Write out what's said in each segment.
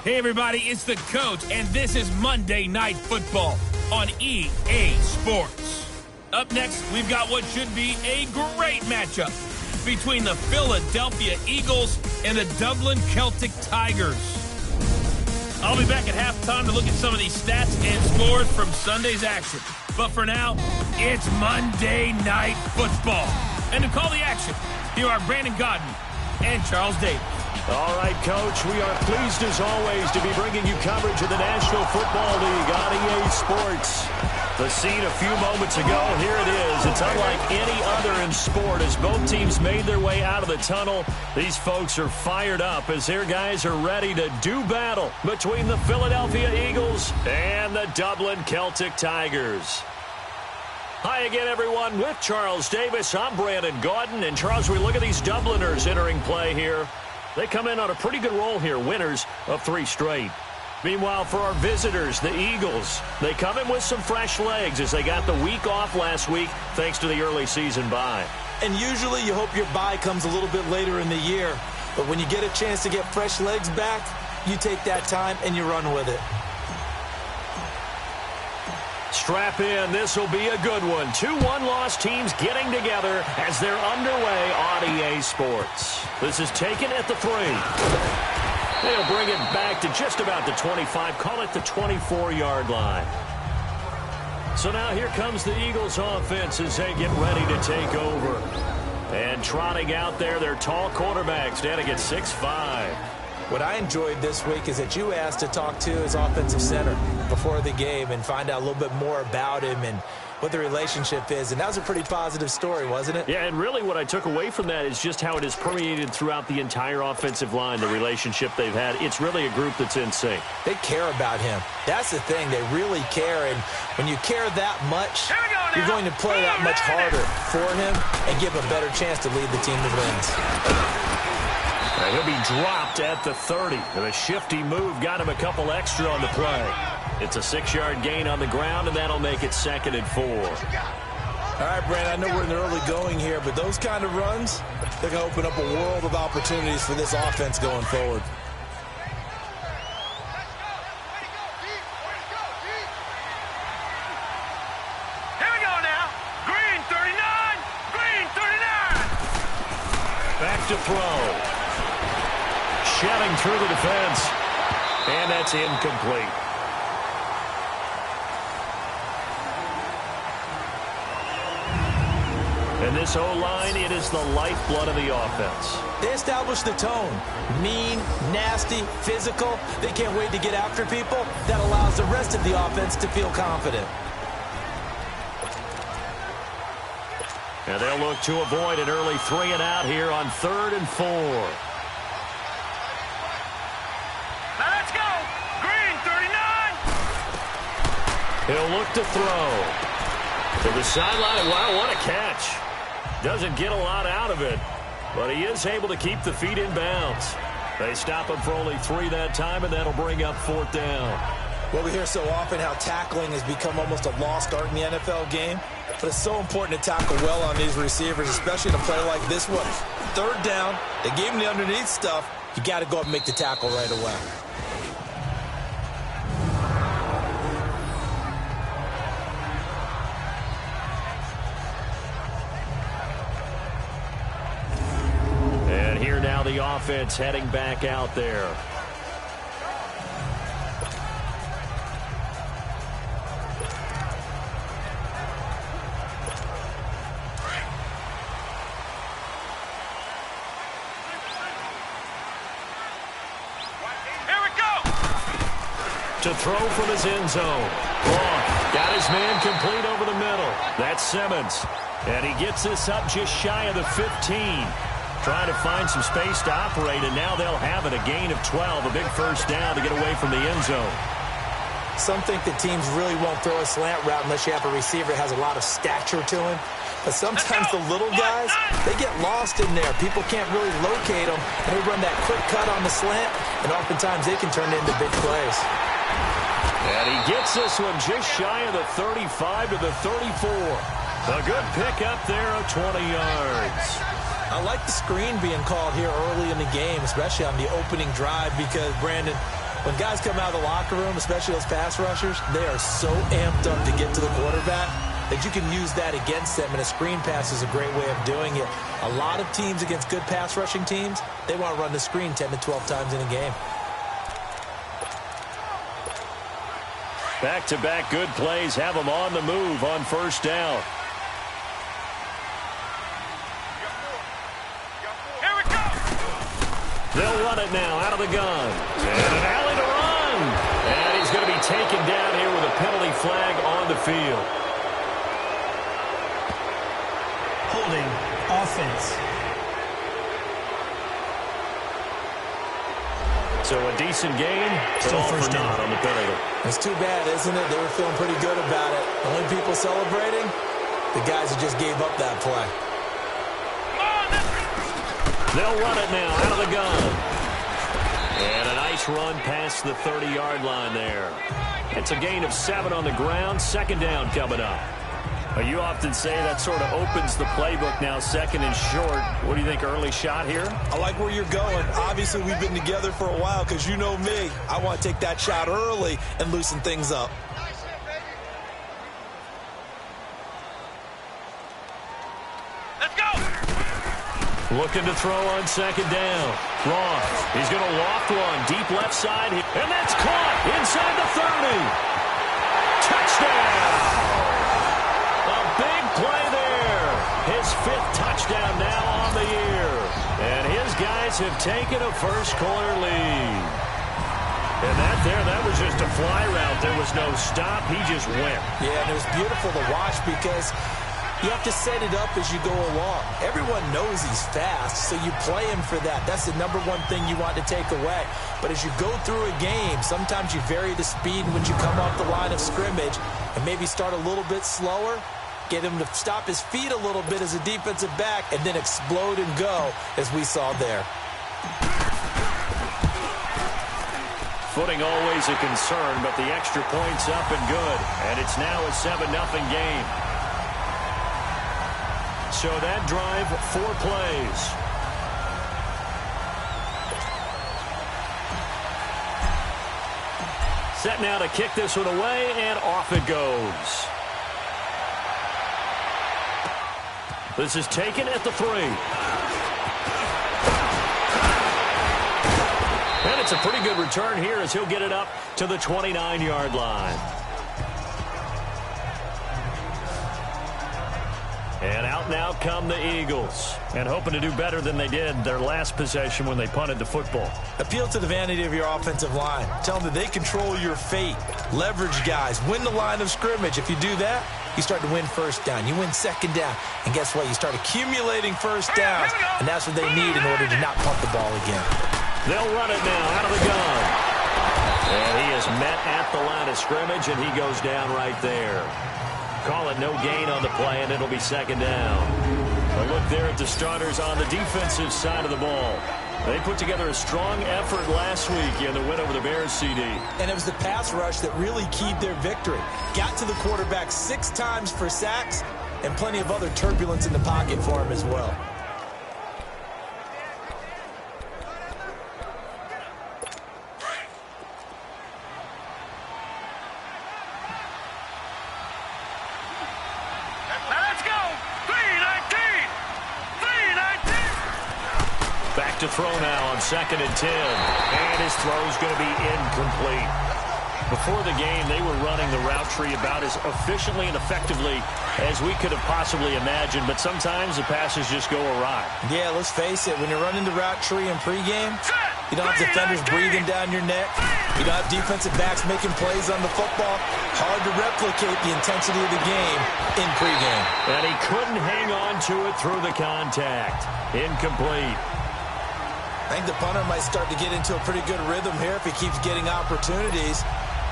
Hey, everybody, it's the Coach, and this is Monday Night Football on EA Sports. Up next, we've got what should be a great matchup between the Philadelphia Eagles and the Dublin Celtic Tigers. I'll be back at halftime to look at some of these stats and scores from Sunday's action. But for now, it's Monday Night Football. And to call the action, here are Brandon Godden and Charles Davis. All right, Coach, we are pleased as always to be bringing you coverage of the National Football League on EA Sports. The scene a few moments ago, here it is. It's unlike any other in sport as both teams made their way out of the tunnel. These folks are fired up as their guys are ready to do battle between the Philadelphia Eagles and the Dublin Celtic Tigers. Hi again, everyone. With Charles Davis, I'm Brandon Gaudin. And Charles, we look at these Dubliners entering play here. They come in on a pretty good roll here, winners of 3 straight. Meanwhile, for our visitors, the Eagles, they come in with some fresh legs as they got the week off last week thanks to the early season bye. And usually you hope your bye comes a little bit later in the year. But when you get a chance to get fresh legs back, you take that time and you run with it. Strap in. This will be a good one. 2 one-loss teams getting together as they're underway on EA Sports. This is taken at the 3. They'll bring it back to just about the 25. Call it the 24-yard line. So now here comes the Eagles offense as they get ready to take over. And trotting out there, their tall quarterback standing at 6'5". What I enjoyed this week is that you asked to talk to his offensive center before the game and find out a little bit more about him and what the relationship is. And that was a pretty positive story, wasn't it? Yeah, and really what I took away from that is just how it is permeated throughout the entire offensive line, the relationship they've had. It's really a group that's in sync. They care about him. That's the thing. They really care. And when you care that much, you're going to play that much harder for him and give a better chance to lead the team to wins. He'll be dropped at the 30. And a shifty move got him a couple extra on the play. It's a 6-yard gain on the ground, and that'll make it 2nd and 4. All right, Brandon, I know we're in the early going here, but those kind of runs, they're going to open up a world of opportunities for this offense going forward. Here we go now. Green 39. Green 39. Back to throw. Shouting through the defense. And that's incomplete. And this O-line, it is the lifeblood of the offense. They establish the tone. Mean, nasty, physical. They can't wait to get after people. That allows the rest of the offense to feel confident. And they'll look to avoid an early 3 and out here on 3rd and 4. Now let's go. Green 39. He'll look to throw. To the sideline. Wow, what a catch. Doesn't get a lot out of it, but he is able to keep the feet in bounds. They stop him for only 3 that time, and that'll bring up 4th down. Well, we hear so often how tackling has become almost a lost art in the NFL game, but it's so important to tackle well on these receivers, especially in a play like this one. 3rd down, they gave him the underneath stuff. You got to go up and make the tackle right away. The offense heading back out there. Here we go. To throw from his end zone. Long. Got his man complete over the middle. That's Simmons. And he gets this up just shy of the 15. Trying to find some space to operate, and now they'll have it. A gain of 12, a big 1st down to get away from the end zone. Some think that teams really won't throw a slant route unless you have a receiver that has a lot of stature to him. But sometimes the little guys, they get lost in there. People can't really locate them, and they run that quick cut on the slant, and oftentimes they can turn it into big plays. And he gets this one just shy of the 35 to the 34. A good pick up there of 20 yards. I like the screen being called here early in the game, especially on the opening drive, because, Brandon, When guys come out of the locker room, especially those pass rushers, they are so amped up to get to the quarterback that you can use that against them, and a screen pass is a great way of doing it. A lot of teams against good pass rushing teams, they want to run the screen 10 to 12 times in a game. Back-to-back good plays have them on the move on first down. Here we go. They'll run it now out of the gun. And an alley to run. And he's going to be taken down here with a penalty flag on the field. Holding offense. So a decent game, but Still all first for down naught on the penalty. It's too bad, isn't it? They were feeling pretty good about it. The only people celebrating, the guys who just gave up that play. They'll run it now out of the gun. And a nice run past the 30-yard line there. It's a gain of 7 on the ground. Second down coming up. You often say that sort of opens the playbook now, second and short. What do you think, early shot here? I like where you're going. Obviously, we've been together for a while because you know me. I want to take that shot early and loosen things up. Let's go. Looking to throw on second down. Wrong. He's going to loft one. Deep left side. And that's caught inside the 30. Touchdown. Big play there. His 5th touchdown now on the year. And his guys have taken a first-quarter lead. And that was just a fly route. There was no stop. He just went. Yeah, and it was beautiful to watch because you have to set it up as you go along. Everyone knows he's fast, so you play him for that. That's the number one thing you want to take away. But as you go through a game, sometimes you vary the speed when you come off the line of scrimmage and maybe start a little bit slower. Get him to stop his feet a little bit as a defensive back and then explode and go, as we saw there. Footing always a concern, but the extra point's up and good. And it's now a 7-0 game. So that drive, 4 plays. Set now to kick this one away, and off it goes. This is taken at the 3. And it's a pretty good return here as he'll get it up to the 29-yard line. And out now come the Eagles. And hoping to do better than they did their last possession when they punted the football. Appeal to the vanity of your offensive line. Tell them that they control your fate. Leverage guys. Win the line of scrimmage. If you do that, you start to win first down. You win second down. And guess what? You start accumulating first downs. And that's what they need in order to not punt the ball again. They'll run it now out of the gun. And he is met at the line of scrimmage, and he goes down right there. Call it no gain on the play, and it'll be second down. A look there at the starters on the defensive side of the ball. They put together a strong effort last week in the win over the Bears, CD. And it was the pass rush that really keyed their victory. Got to the quarterback 6 times for sacks and plenty of other turbulence in the pocket for him as well. To throw now on 2nd and 10. And his throw's going to be incomplete. Before the game, they were running the route tree about as efficiently and effectively as we could have possibly imagined, but sometimes the passes just go awry. Yeah, let's face it. When you're running the route tree in pregame, you don't have defenders breathing down your neck. You don't have defensive backs making plays on the football. Hard to replicate the intensity of the game in pregame. And he couldn't hang on to it through the contact. Incomplete. I think the punter might start to get into a pretty good rhythm here if he keeps getting opportunities.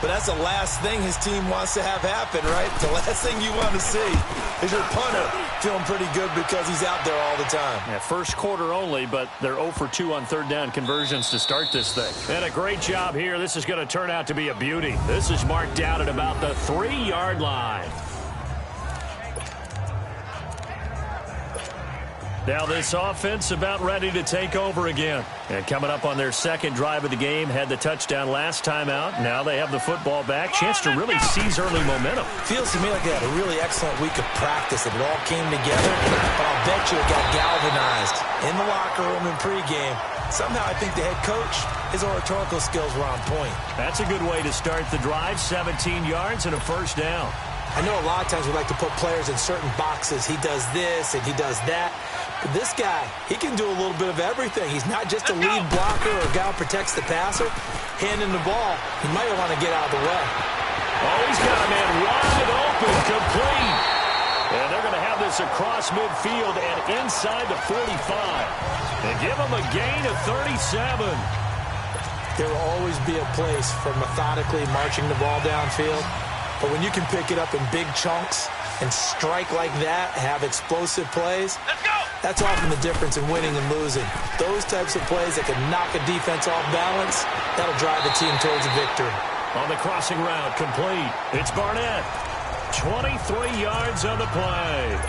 But that's the last thing his team wants to have happen, right? The last thing you want to see is your punter feeling pretty good because he's out there all the time. Yeah, first quarter only, but they're 0 for 2 on 3rd down conversions to start this thing. And a great job here. This is going to turn out to be a beauty. This is marked out at about the 3-yard line. Now this offense about ready to take over again. And coming up on their second drive of the game, had the touchdown last time out. Now they have the football back. Chance to really seize early momentum. Feels to me like they had a really excellent week of practice and it all came together. But I'll bet you it got galvanized in the locker room in pregame. Somehow I think the head coach, his oratorical skills were on point. That's a good way to start the drive. 17 yards and a first down. I know a lot of times we like to put players in certain boxes. He does this and he does that. But this guy, he can do a little bit of everything. He's not just a lead blocker or a guy who protects the passer. Handing the ball, he might want to get out of the way. Oh, he's got a man wide open, complete. And they're going to have this across midfield and inside the 45. And give him a gain of 37. There will always be a place for methodically marching the ball downfield. But when you can pick it up in big chunks and strike like that, have explosive plays, that's often the difference in winning and losing. Those types of plays that can knock a defense off balance, that'll drive the team towards a victory. On the crossing route, complete. It's Barnett. 23 yards on the play.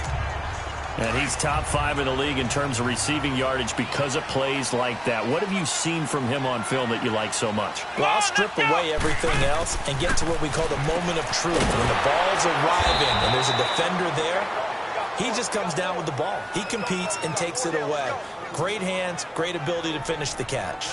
And he's top 5 in the league in terms of receiving yardage because of plays like that. What have you seen from him on film that you like so much? Well, I'll strip away everything else and get to what we call the moment of truth. When the ball's arriving and there's a defender there, he just comes down with the ball. He competes and takes it away. Great hands, great ability to finish the catch.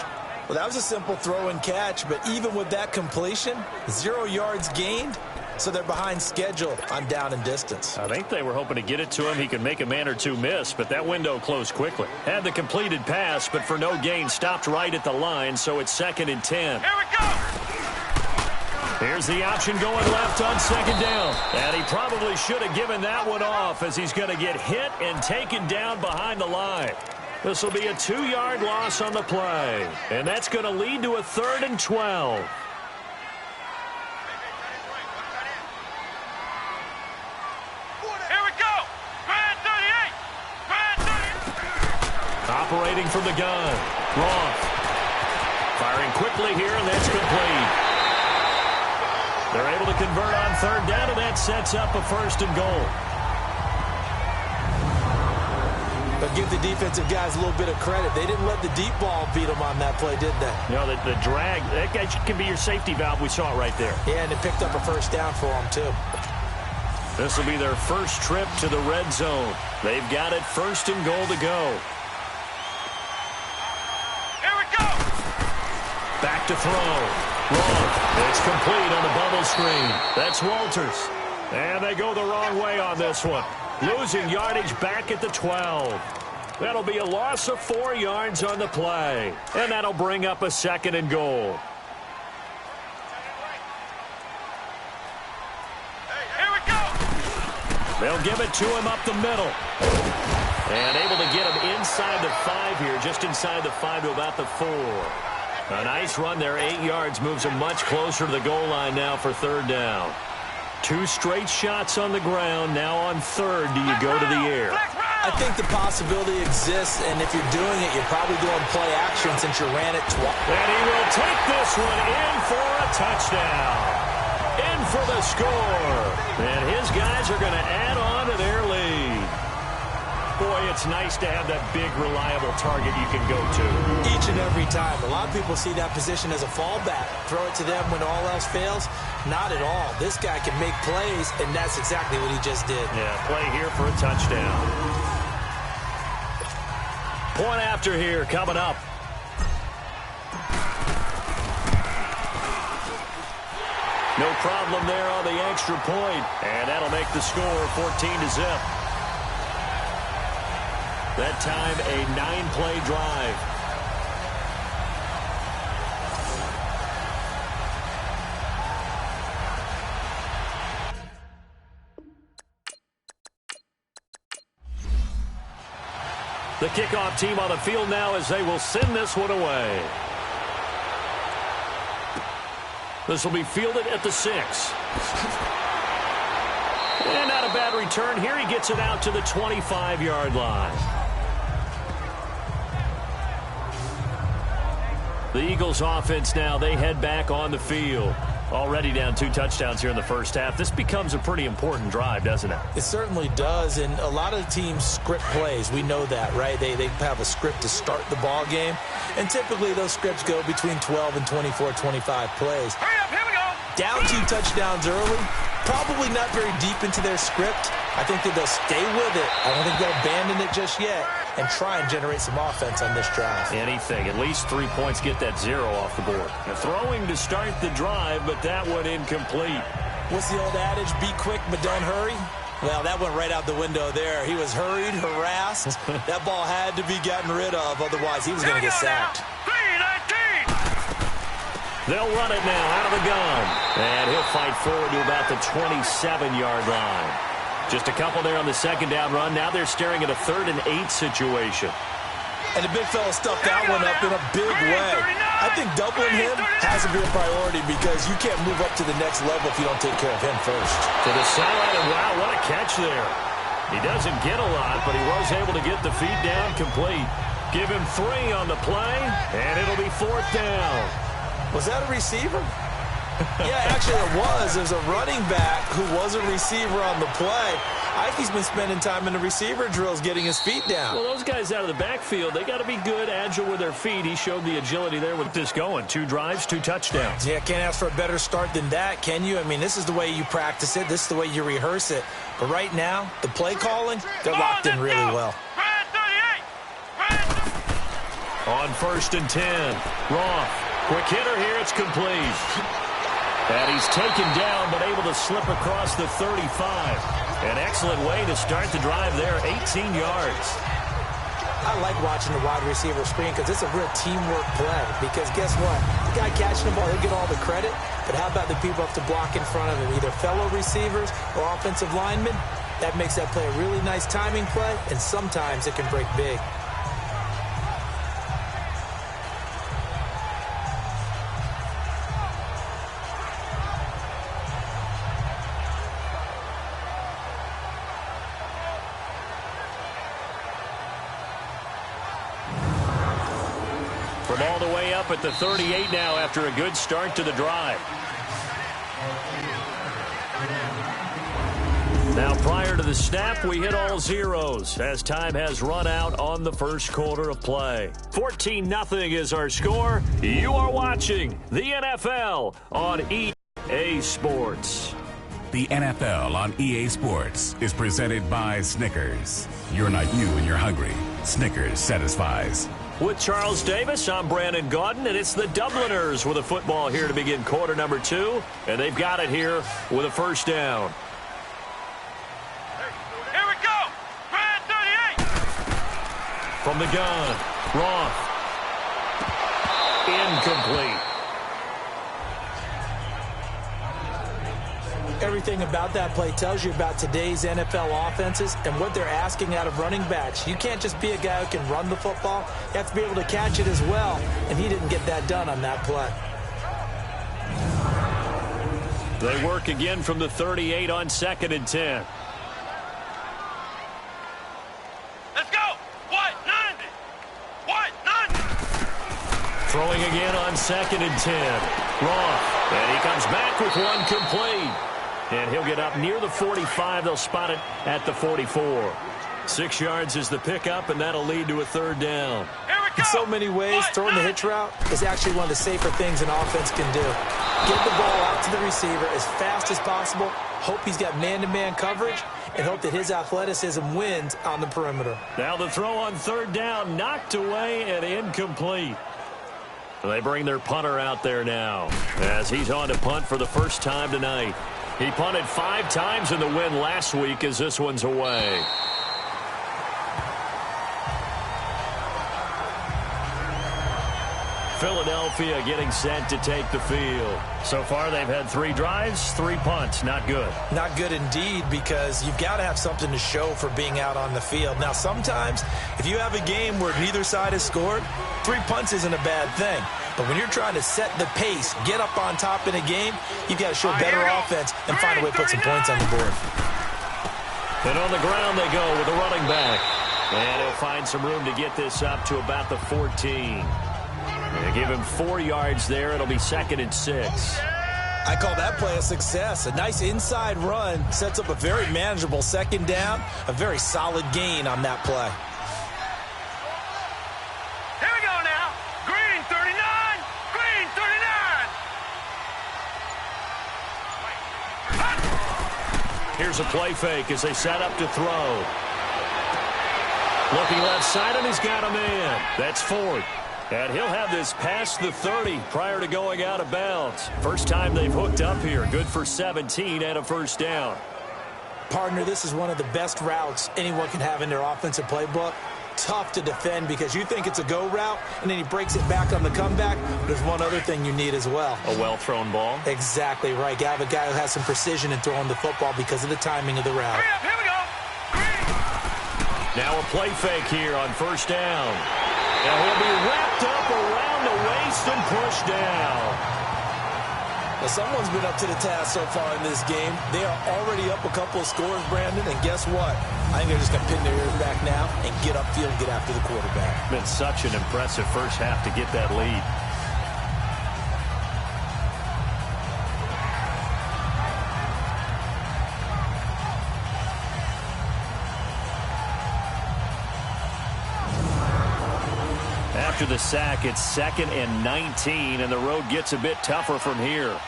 Well, that was a simple throw and catch, but even with that completion, 0 yards gained. So they're behind schedule on down and distance. I think they were hoping to get it to him. He could make a man or two miss, but that window closed quickly. Had the completed pass, but for no gain, stopped right at the line, so it's 2nd and 10. Here we go! Here's the option going left on 2nd down. And he probably should have given that one off as he's going to get hit and taken down behind the line. This will be a 2-yard loss on the play. And that's going to lead to a 3rd and 12. Operating from the gun. Roth. Firing quickly here, and that's complete. They're able to convert on 3rd down, and that sets up a 1st and goal. But give the defensive guys a little bit of credit. They didn't let the deep ball beat them on that play, did they? No, the drag, that guy can be your safety valve. We saw it right there. Yeah, and it picked up a 1st down for them, too. This will be their first trip to the red zone. They've got it 1st and goal to go. Back to throw. Wrong. It's complete on the bubble screen. That's Walters. And they go the wrong way on this one. Losing yardage back at the 12. That'll be a loss of 4 yards on the play. And that'll bring up a 2nd and goal. Here we go! They'll give it to him up the middle. And able to get him inside the 5 here. Just inside the 5 to about the 4. A nice run there, 8 yards, moves him much closer to the goal line now for 3rd down. 2 straight shots on the ground. Now on 3rd, do you go to the air? I think the possibility exists, and if you're doing it, you're probably doing play action since you ran it twice. And he will take this one in for a touchdown. In for the score. And his guys are going to add on to their lead. Boy, it's nice to have that big, reliable target you can go to. Each and every time. A lot of people see that position as a fallback. Throw it to them when all else fails. Not at all. This guy can make plays, and that's exactly what he just did. Yeah, play here for a touchdown. Point after here coming up. No problem there on the extra point. And that'll make the score 14-0. That time, a 9-play drive. The kickoff team on the field now as they will send this one away. This will be fielded at the 6. And not a bad return here. He gets it out to the 25-yard line. The Eagles offense now, they head back on the field. Already down 2 touchdowns here in the first half. This becomes a pretty important drive, doesn't it? It certainly does, and a lot of teams script plays. We know that, right? They have a script to start the ball game, and typically those scripts go between 12 and 24, 25 plays. Hurry up, here we go. Down 2 touchdowns early, probably not very deep into their script. I think that they'll stay with it. I don't think they'll abandon it just yet and try and generate some offense on this drive. Anything. At least 3 points get that 0 off the board. Throwing to start the drive, but that one incomplete. What's the old adage? Be quick, but don't hurry. Well, that went right out the window there. He was hurried, harassed. That ball had to be gotten rid of, otherwise he was going to get sacked. 3-19. They'll run it now out of the gun. And he'll fight forward to about the 27-yard line. Just a couple there on the second down run. Now they're staring at a 3rd and 8 situation. And the big fella stuffed that one up in a big way. I think doubling him has to be a priority because you can't move up to the next level if you don't take care of him first. To the sideline, and wow, what a catch there. He doesn't get a lot, but he was able to get the feed down complete. Give him 3 on the play, and it'll be 4th down. Was that a receiver? Yeah, actually it was. There's a running back who was a receiver on the play. I think he's been spending time in the receiver drills getting his feet down. Well, those guys out of the backfield, they got to be good, agile with their feet. He showed the agility there with this going. 2 drives, 2 touchdowns. Yeah, can't ask for a better start than that, can you? I mean, this is the way you practice it. This is the way you rehearse it. But right now, the play calling, they're locked in really well. On 1st and 10, Roth. Quick hitter here, it's complete. And he's taken down, but able to slip across the 35. An excellent way to start the drive there, 18 yards. I like watching the wide receiver screen because it's a real teamwork play. Because guess what? The guy catching the ball, he'll get all the credit. But how about the people up to block in front of him, either fellow receivers or offensive linemen? That makes that play a really nice timing play, and sometimes it can break big. From all the way up at the 38 now after a good start to the drive. Now prior to the snap, we hit all zeros as time has run out on the first quarter of play. 14-0 is our score. You are watching the NFL on EA Sports. The NFL on EA Sports is presented by Snickers. You're not you when you're hungry. Snickers satisfies. With Charles Davis, I'm Brandon Gaudin, and it's the Dubliners with a football here to begin quarter number 2, and they've got it here with a 1st down. Here we go. 38. From the gun, Roth. Incomplete. Everything about that play tells you about today's NFL offenses and what they're asking out of running backs. You can't just be a guy who can run the football. You have to be able to catch it as well, and he didn't get that done on that play. They work again from the 38 on 2nd and 10. Let's go. What? 90. What? 90. Throwing again on 2nd and 10. Roth. And he comes back with one complete. And he'll get up near the 45. They'll spot it at the 44. 6 yards is the pickup, and that'll lead to a 3rd down. In so many ways, throwing the hitch route is actually one of the safer things an offense can do. Get the ball out to the receiver as fast as possible, hope he's got man-to-man coverage, and hope that his athleticism wins on the perimeter. Now the throw on 3rd down, knocked away and incomplete. They bring their punter out there now as he's on to punt for the first time tonight. He punted 5 times in the win last week as this one's away. Philadelphia getting set to take the field. So far, they've had 3 drives, 3 punts. Not good. Not good indeed, because you've got to have something to show for being out on the field. Now, sometimes, if you have a game where neither side has scored, 3 punts isn't a bad thing. But when you're trying to set the pace, get up on top in a game, you've got to show better offense and find a way to put some points on the board. And on the ground they go with the running back. And he'll find some room to get this up to about the 14. They give him 4 yards there. It'll be 2nd and 6. I call that play a success. A nice inside run sets up a very manageable second down, a very solid gain on that play. Here we go now. Green 39. Green 39. Here's a play fake as they set up to throw. Looking left side, and he's got a man. That's Ford. And he'll have this past the 30 prior to going out of bounds. First time they've hooked up here. Good for 17 and a first down. Partner, this is one of the best routes anyone can have in their offensive playbook. Tough to defend because you think it's a go route, and then he breaks it back on the comeback. There's one other thing you need as well. A well-thrown ball? Exactly right. You have a guy who has some precision in throwing the football because of the timing of the route. Hurry up, here we go. Now a play fake here on first down. And he'll be wrapped up around the waist and pushed down. Now, someone's been up to the task so far in this game. They are already up a couple of scores, Brandon, and guess what? I think they're just going to pin their ears back now and get upfield and get after the quarterback. Been such an impressive first half to get that lead. After the sack, it's 2nd and 19, and the road gets a bit tougher from here.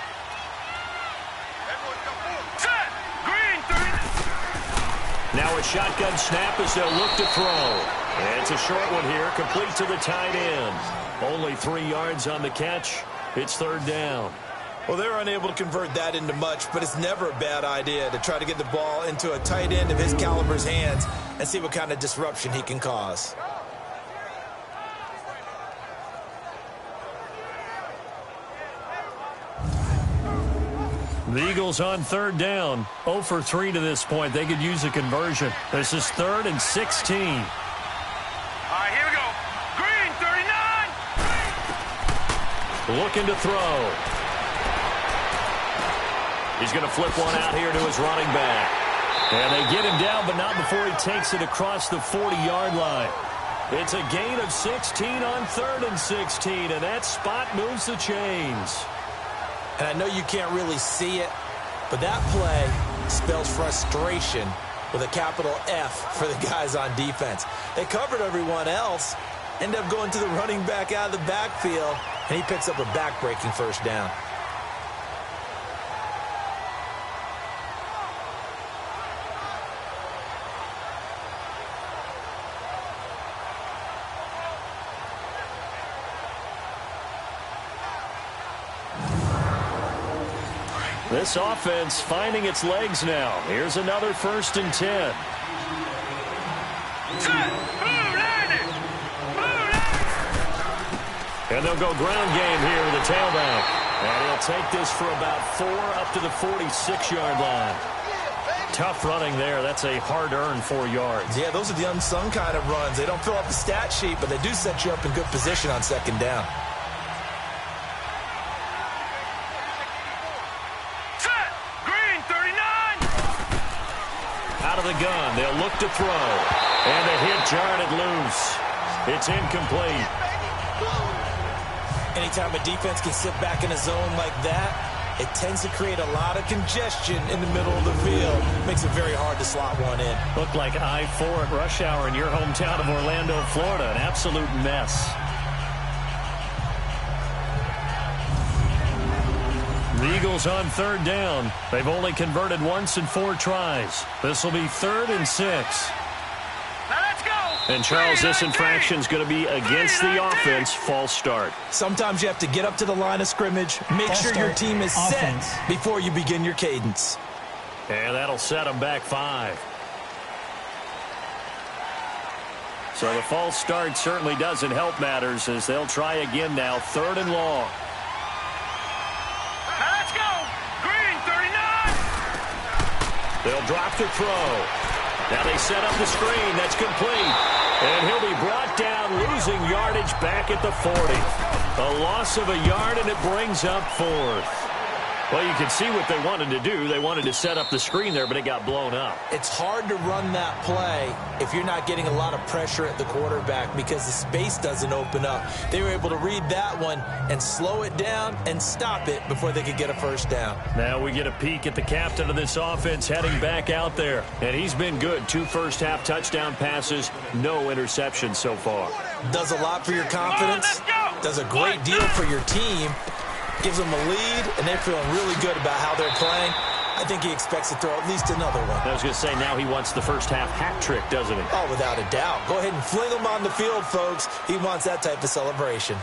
Set. Green 30. Now a shotgun snap as they'll look to throw. And it's a short one here, complete to the tight end. Only 3 yards on the catch. It's third down. Well, they're unable to convert that into much, but it's never a bad idea to try to get the ball into a tight end of his caliber's hands and see what kind of disruption he can cause. The Eagles on third down. 0 for 3 to this point. They could use a conversion. This is 3rd and 16. All right, here we go. Green 39. Looking to throw. He's going to flip one out here to his running back. And they get him down, but not before he takes it across the 40-yard line. It's a gain of 16 on 3rd and 16, and that spot moves the chains. And I know you can't really see it, but that play spells frustration with a capital F for the guys on defense. They covered everyone else, end up going to the running back out of the backfield, and he picks up a back-breaking first down. This offense finding its legs now. Here's another 1st and 10. And they'll go ground game here with the tailback. And he'll take this for about 4 up to the 46-yard line. Tough running there. That's a hard-earned 4 yards. Yeah, those are the unsung kind of runs. They don't fill up the stat sheet, but they do set you up in good position on second down. Of the gun, they'll look to throw, and the hit jarred loose. It's incomplete. Anytime a defense can sit back in a zone like that, it tends to create a lot of congestion in the middle of the field. Makes it very hard to slot one in. Looked like I-4 at rush hour in your hometown of Orlando, Florida. An absolute mess. The Eagles on third down. They've only converted once in 4 tries. This will be 3rd and 6. Now let's go. And Charles, this infraction's going to be against the offense. False start. Sometimes you have to get up to the line of scrimmage, make sure your team is set before you begin your cadence. And that'll set them back 5. So the false start certainly doesn't help matters as they'll try again now. 3rd and long. They'll drop the throw. Now they set up the screen. That's complete. And he'll be brought down, losing yardage back at the 40. A loss of a yard, and it brings up 4th. Well, you can see what they wanted to do. They wanted to set up the screen there, but it got blown up. It's hard to run that play if you're not getting a lot of pressure at the quarterback because the space doesn't open up. They were able to read that one and slow it down and stop it before they could get a first down. Now we get a peek at the captain of this offense heading back out there. And he's been good. 2 first-half touchdown passes, no interceptions so far. Does a lot for your confidence. Does a great deal for your team. Gives them a lead, and they're feeling really good about how they're playing. I think he expects to throw at least another one. I was going to say, now he wants the first-half hat trick, doesn't he? Oh, without a doubt. Go ahead and fling him on the field, folks. He wants that type of celebration.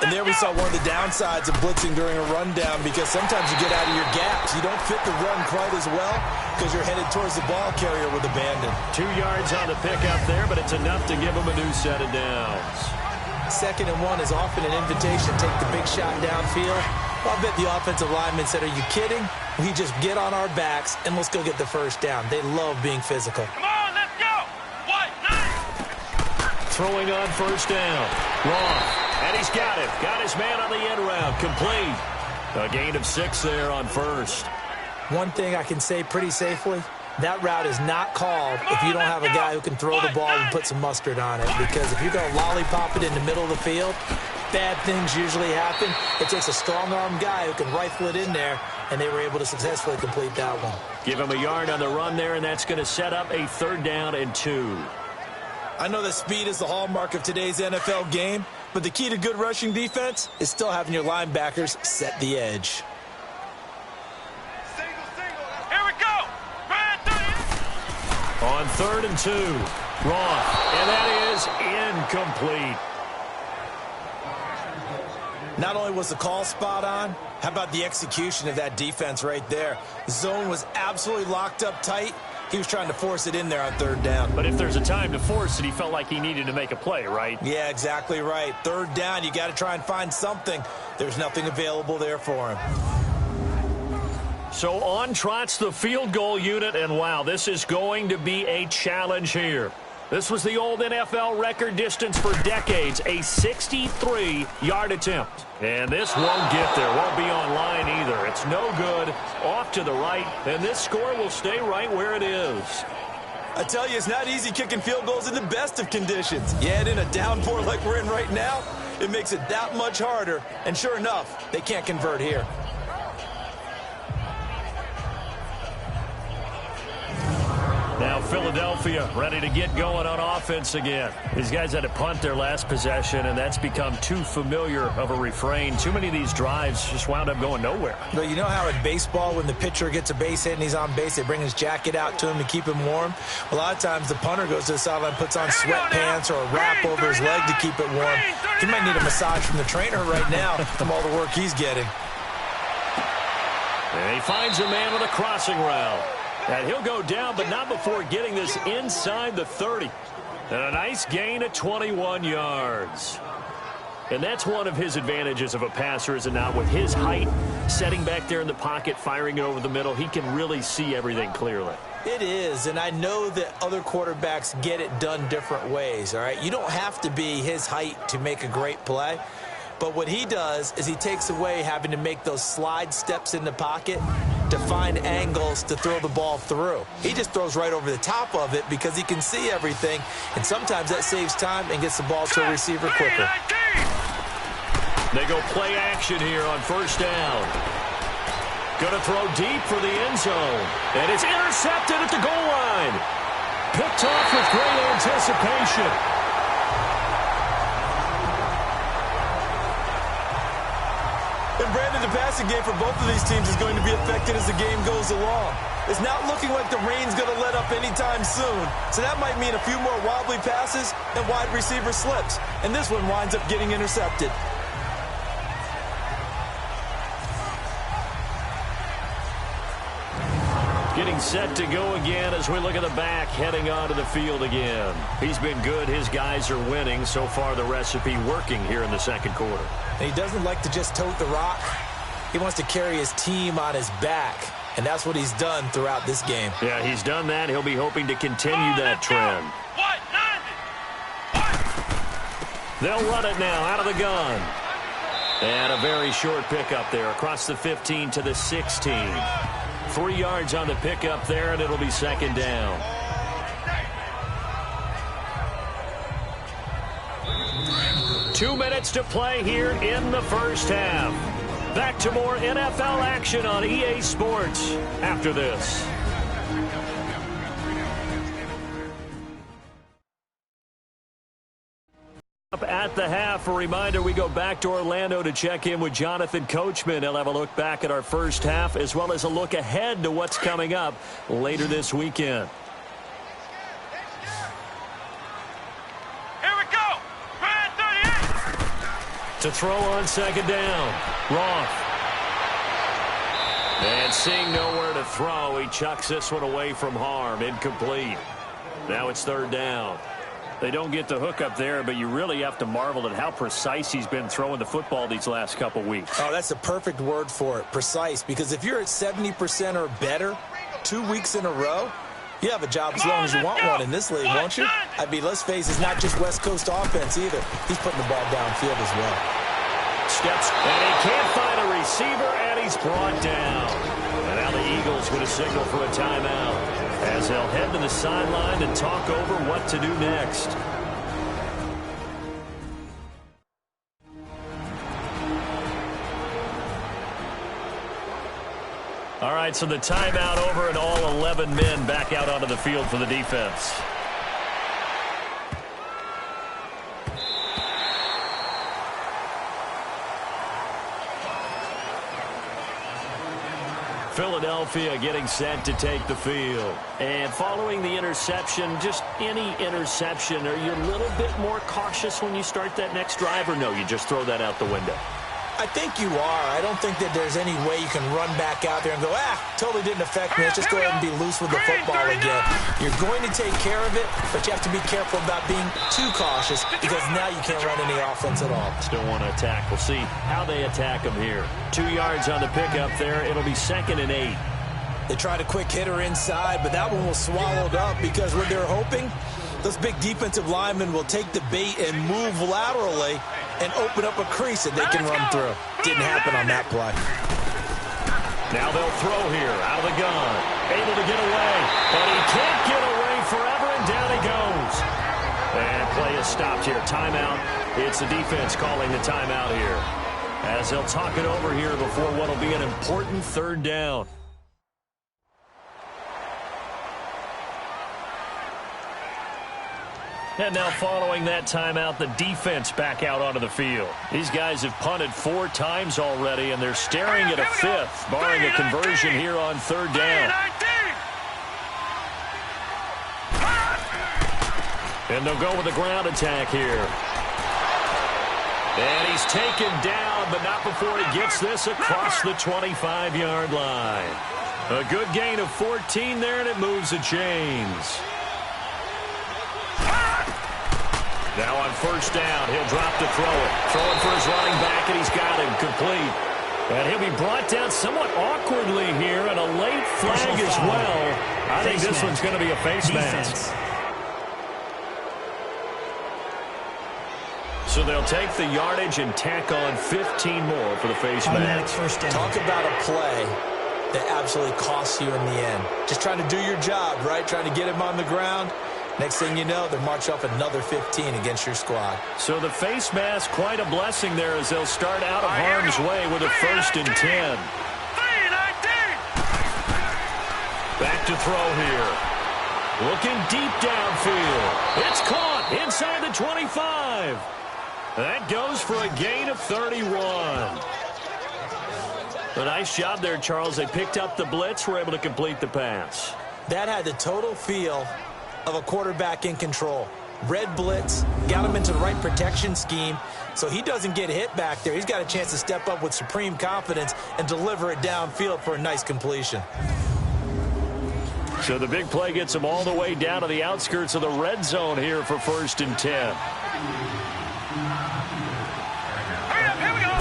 And there we saw one of the downsides of blitzing during a rundown because sometimes you get out of your gaps. You don't fit the run quite as well because you're headed towards the ball carrier with abandon. 2 yards on the pickup there, but it's enough to give him a new set of downs. 2nd and 1 is often an invitation to take the big shot downfield. Well, I bet the offensive lineman said, are you kidding? We just get on our backs and let's go get the first down. They love being physical. Come on, let's go. What? Throwing on first down. Wrong. And he's got it. Got his man on the end route. Complete. A gain of 6 there on first. One thing I can say pretty safely, that route is not called if you don't have a guy who can throw the ball and put some mustard on it. Because if you're going to lollipop it in the middle of the field, bad things usually happen. It takes a strong-arm guy who can rifle it in there, and they were able to successfully complete that one. Give him a yard on the run there, and that's going to set up a 3rd down and 2. I know that speed is the hallmark of today's NFL game, but the key to good rushing defense is still having your linebackers set the edge. Here we go. On 3rd and 2. Wrong. And that is incomplete. Not only was the call spot on, how about the execution of that defense right there? The zone was absolutely locked up tight. He was trying to force it in there on 3rd down. But if there's a time to force it, he felt like he needed to make a play, right? Yeah, exactly right. 3rd down, you got to try and find something. There's nothing available there for him. So on trots the field goal unit, and wow, this is going to be a challenge here. This was the old NFL record distance for decades, a 63-yard attempt. And this won't get there, won't be on line either. It's no good, off to the right, and this score will stay right where it is. I tell you, it's not easy kicking field goals in the best of conditions. Yeah, and in a downpour like we're in right now, it makes it that much harder. And sure enough, they can't convert here. Now Philadelphia ready to get going on offense again. These guys had to punt their last possession, and that's become too familiar of a refrain. Too many of these drives just wound up going nowhere. But you know how in baseball, when the pitcher gets a base hit and he's on base, they bring his jacket out to him to keep him warm? A lot of times the punter goes to the sideline, puts on sweatpants or a wrap over his leg to keep it warm. He might need a massage from the trainer right now from all the work he's getting. And he finds a man with a crossing route. And he'll go down, but not before getting this inside the 30. And a nice gain of 21 yards. And that's one of his advantages of a passer, is it not? With his height, setting back there in the pocket, firing it over the middle, he can really see everything clearly. It is, and I know that other quarterbacks get it done different ways, all right? You don't have to be his height to make a great play. But what he does is he takes away having to make those slide steps in the pocket to find angles to throw the ball through. He just throws right over the top of it because he can see everything, and sometimes that saves time and gets the ball to a receiver quicker. They go play action here on first down. Going to throw deep for the end zone. And it's intercepted at the goal line. Picked off with great anticipation. And Brandon, the passing game for both of these teams is going to be affected as the game goes along. It's not looking like the rain's going to let up anytime soon. So that might mean a few more wobbly passes and wide receiver slips. And this one winds up getting intercepted. Getting set to go again as we look at the back, heading onto the field again. He's been good. His guys are winning. So far, the recipe working here in the second quarter. And he doesn't like to just tote the rock. He wants to carry his team on his back. And that's what he's done throughout this game. Yeah, he's done that. He'll be hoping to continue that trend. They'll run it now out of the gun. And a very short pickup there across the 15 to the 16. 3 yards on the pickup there, and it'll be second down. Two minutes to play here in the first half. Back to more NFL action on EA Sports after this. Up at the half, a reminder, we go back to Orlando to check in with Jonathan Coachman. He'll have a look back at our first half as well as a look ahead to what's coming up later this weekend. Here we go. Brad 38. To throw on second down, Roth. And seeing nowhere to throw, he chucks this one away from harm. Incomplete. Now it's third down. They don't get the hook up there, but you really have to marvel at how precise he's been throwing the football these last couple weeks. Oh, that's a perfect word for it, precise, because if you're at 70% or better 2 weeks in a row, you have a job as long as you want one in this league, won't you? I mean, let's face it, it's not just West Coast offense either. He's putting the ball downfield as well. Steps, and he can't find a receiver, and he's brought down. And now the Eagles with a signal for a timeout, as they'll head to the sideline and talk over what to do next. All right, so the timeout over and all 11 men back out onto the field for the defense. Philadelphia getting set to take the field. And following the interception, just any interception, are you a little bit more cautious when you start that next drive, or no, you just throw that out the window? I think you are. I don't think that there's any way you can run back out there and go, totally didn't affect me. Let's just go ahead and be loose with the football again. You're going to take care of it, but you have to be careful about being too cautious because now you can't run any offense at all. Still want to attack. We'll see how they attack them here. 2 yards on the pickup there. It'll be 2nd and 8. They tried a quick hitter inside, but that one was swallowed up because what they're hoping, those big defensive linemen will take the bait and move laterally and open up a crease that they can run through. Didn't happen on that play. Now they'll throw here out of the gun. Able to get away, but he can't get away forever, and down he goes. And play is stopped here. Timeout. It's the defense calling the timeout here, as they'll talk it over here before what will be an important third down. And now following that timeout, the defense back out onto the field. These guys have punted 4 times already, and they're staring at a 5th, barring a conversion here on third down. And they'll go with the ground attack here. And he's taken down, but not before he gets this across the 25-yard line. A good gain of 14 there, and it moves the chains. Now on first down, he'll drop to throw it. Throwing for his running back, and he's got him complete. And he'll be brought down somewhat awkwardly here, and a late flag as well. I think this one's going to be a face mask. So they'll take the yardage and tack on 15 more for the face mask. Talk about a play that absolutely costs you in the end. Just trying to do your job, right? Trying to get him on the ground. Next thing you know, they'll march off another 15 against your squad. So the face mask, quite a blessing there as they'll start out of harm's way with a 1st and 10. Back to throw here. Looking deep downfield. It's caught inside the 25. That goes for a gain of 31. A nice job there, Charles. They picked up the blitz, were able to complete the pass. That had the total feel of a quarterback in control. Red blitz, got him into the right protection scheme, so he doesn't get hit back there. He's got a chance to step up with supreme confidence and deliver it downfield for a nice completion. So the big play gets him all the way down to the outskirts of the red zone here for 1st and 10. Here we go.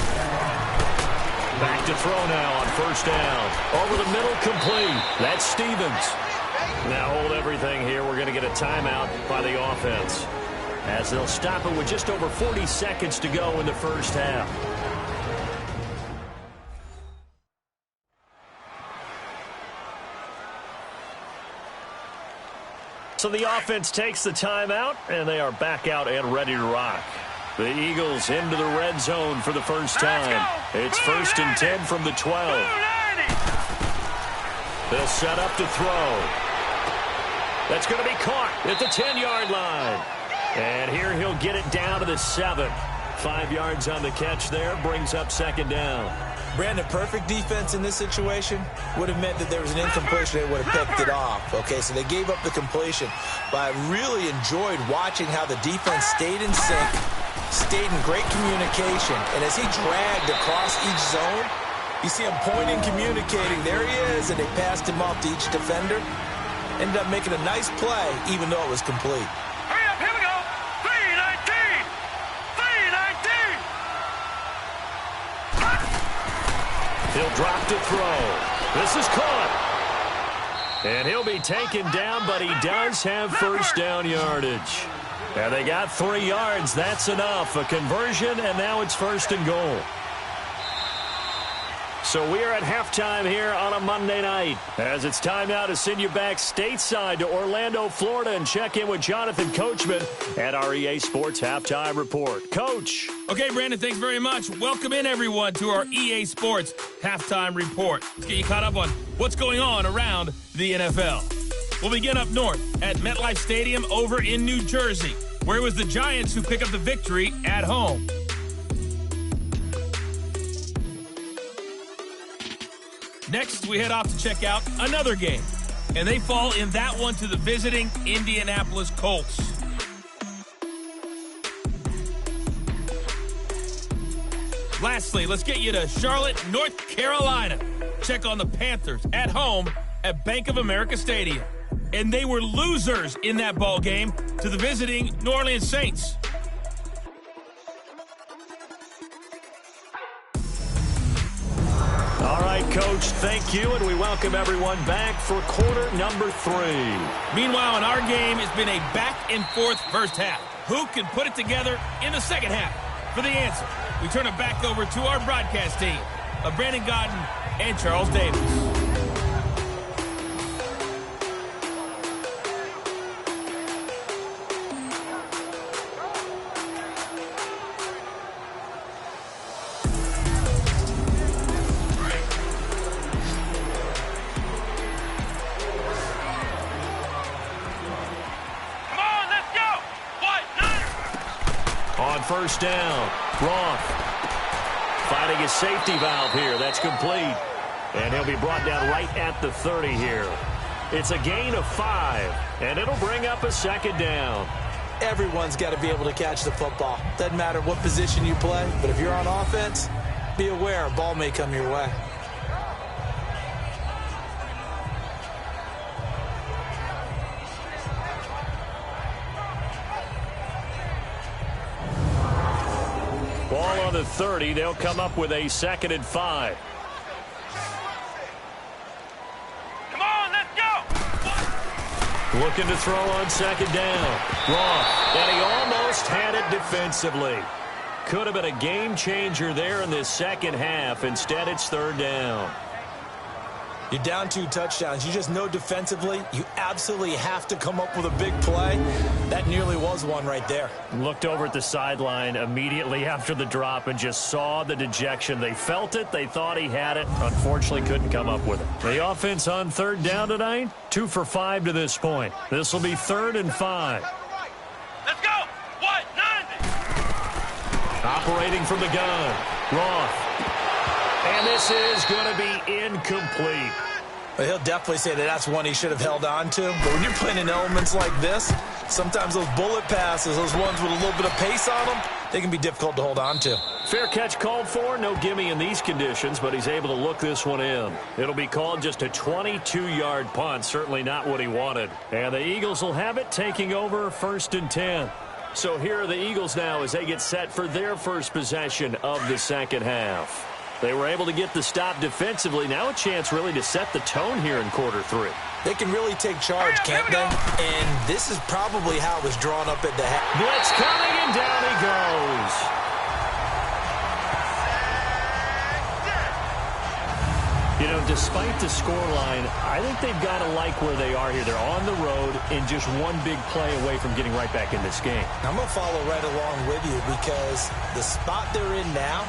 Back to throw now on first down. Over the middle, complete. That's Stevens. Now hold everything here. We're going to get a timeout by the offense, as they'll stop it with just over 40 seconds to go in the first half. So the offense takes the timeout, and they are back out and ready to rock. The Eagles into the red zone for the first time. It's 1st and 10 from the 12. They'll set up to throw. That's going to be caught at the 10-yard line. And here he'll get it down to the 7. 5 yards on the catch there, brings up 2nd down. Brandon, perfect defense in this situation would have meant that there was an incompletion. They would have picked it off. Okay, so they gave up the completion. But I really enjoyed watching how the defense stayed in sync, stayed in great communication. And as he dragged across each zone, you see him pointing, communicating. There he is, and they passed him off to each defender. Ended up making a nice play, even though it was complete. Hurry up, here we go. 319. 319. He'll drop to throw. This is caught. And he'll be taken down, but he does have first down yardage. And they got 3 yards. That's enough. A conversion, and now it's 1st and goal. So we are at halftime here on a Monday night, as it's time now to send you back stateside to Orlando, Florida, and check in with Jonathan Coachman at our EA Sports Halftime Report. Coach. Okay, Brandon, thanks very much. Welcome in, everyone, to our EA Sports Halftime Report. Let's get you caught up on what's going on around the NFL. We'll begin up north at MetLife Stadium over in New Jersey, where it was the Giants who pick up the victory at home. Next, we head off to check out another game, and they fall in that one to the visiting Indianapolis Colts. Lastly, let's get you to Charlotte, North Carolina. Check on the Panthers at home at Bank of America Stadium. And they were losers in that ball game to the visiting New Orleans Saints. All right, Coach, thank you, and we welcome everyone back for quarter number 3. Meanwhile, in our game, it's been a back-and-forth first half. Who can put it together in the second half? For the answer, we turn it back over to our broadcast team of Brandon Godden and Charles Davis. First down. Roth finding his safety valve here. That's complete. And he'll be brought down right at the 30 here. It's a gain of 5, and it'll bring up a 2nd down. Everyone's got to be able to catch the football. Doesn't matter what position you play, but if you're on offense, be aware a ball may come your way. Ball on the 30. They'll come up with a 2nd and 5. Come on, let's go. Looking to throw on 2nd down. Roth, and he almost had it defensively. Could have been a game changer there in this second half. Instead, it's 3rd down. You're down 2 touchdowns. You just know defensively you absolutely have to come up with a big play. That nearly was one right there. Looked over at the sideline immediately after the drop and just saw the dejection. They felt it. They thought he had it. Unfortunately, couldn't come up with it. The offense on 3rd down tonight, 2 for 5 to this point. This will be 3rd and 5. Let's go. 190. Operating from the gun. Roth. And this is going to be incomplete. Well, he'll definitely say that that's one he should have held on to. But when you're playing in elements like this, sometimes those bullet passes, those ones with a little bit of pace on them, they can be difficult to hold on to. Fair catch called for. No gimme in these conditions, but he's able to look this one in. It'll be called just a 22-yard punt. Certainly not what he wanted. And the Eagles will have it, taking over 1st and 10. So here are the Eagles now as they get set for their first possession of the second half. They were able to get the stop defensively. Now a chance really to set the tone here in quarter 3. They can really take charge, can't they? And this is probably how it was drawn up at the half. Blitz coming, and down he goes. You know, despite the scoreline, I think they've got to like where they are here. They're on the road and just one big play away from getting right back in this game. I'm going to follow right along with you because the spot they're in now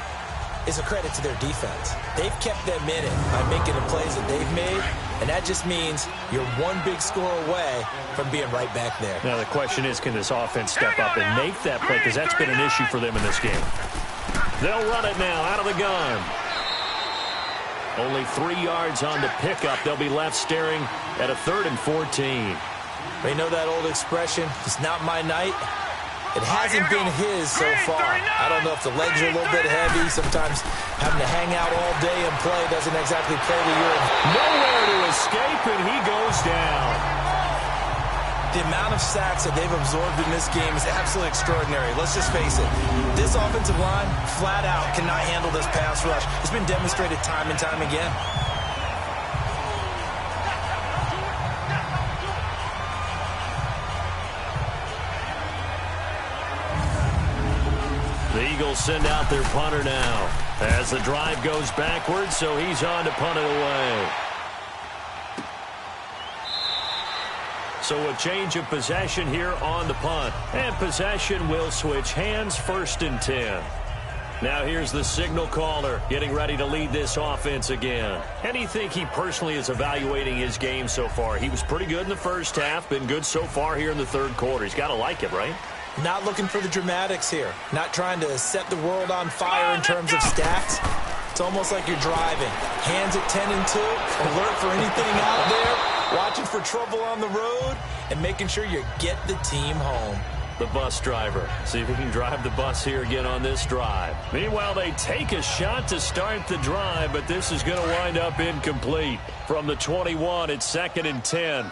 is a credit to their defense. They've kept them in it by making the plays that they've made, and that just means you're one big score away from being right back there. Now, the question is, can this offense step up and make that play? Because that's been an issue for them in this game. They'll run it now out of the gun. Only 3 yards on the pickup. They'll be left staring at a 3rd and 14. You know that old expression, it's not my night? It hasn't been his so far. I don't know if the legs are a little bit heavy. Sometimes having to hang out all day and play doesn't exactly play to your... Nowhere to escape, and he goes down. The amount of sacks that they've absorbed in this game is absolutely extraordinary. Let's just face it. This offensive line, flat out, cannot handle this pass rush. It's been demonstrated time and time again. The Eagles send out their punter now as the drive goes backwards, so he's on to punt it away. So a change of possession here on the punt. And possession will switch hands, 1st and 10. Now here's the signal caller getting ready to lead this offense again. How do you think he personally is evaluating his game so far? He was pretty good in the first half, been good so far here in the 3rd quarter. He's got to like it, right? Not looking for the dramatics here. Not trying to set the world on fire in terms of stats. It's almost like you're driving. Hands at 10 and 2, alert for anything out there, watching for trouble on the road, and making sure you get the team home. The bus driver. See if he can drive the bus here again on this drive. Meanwhile, they take a shot to start the drive, but this is going to wind up incomplete. From the 21, it's 2nd and 10.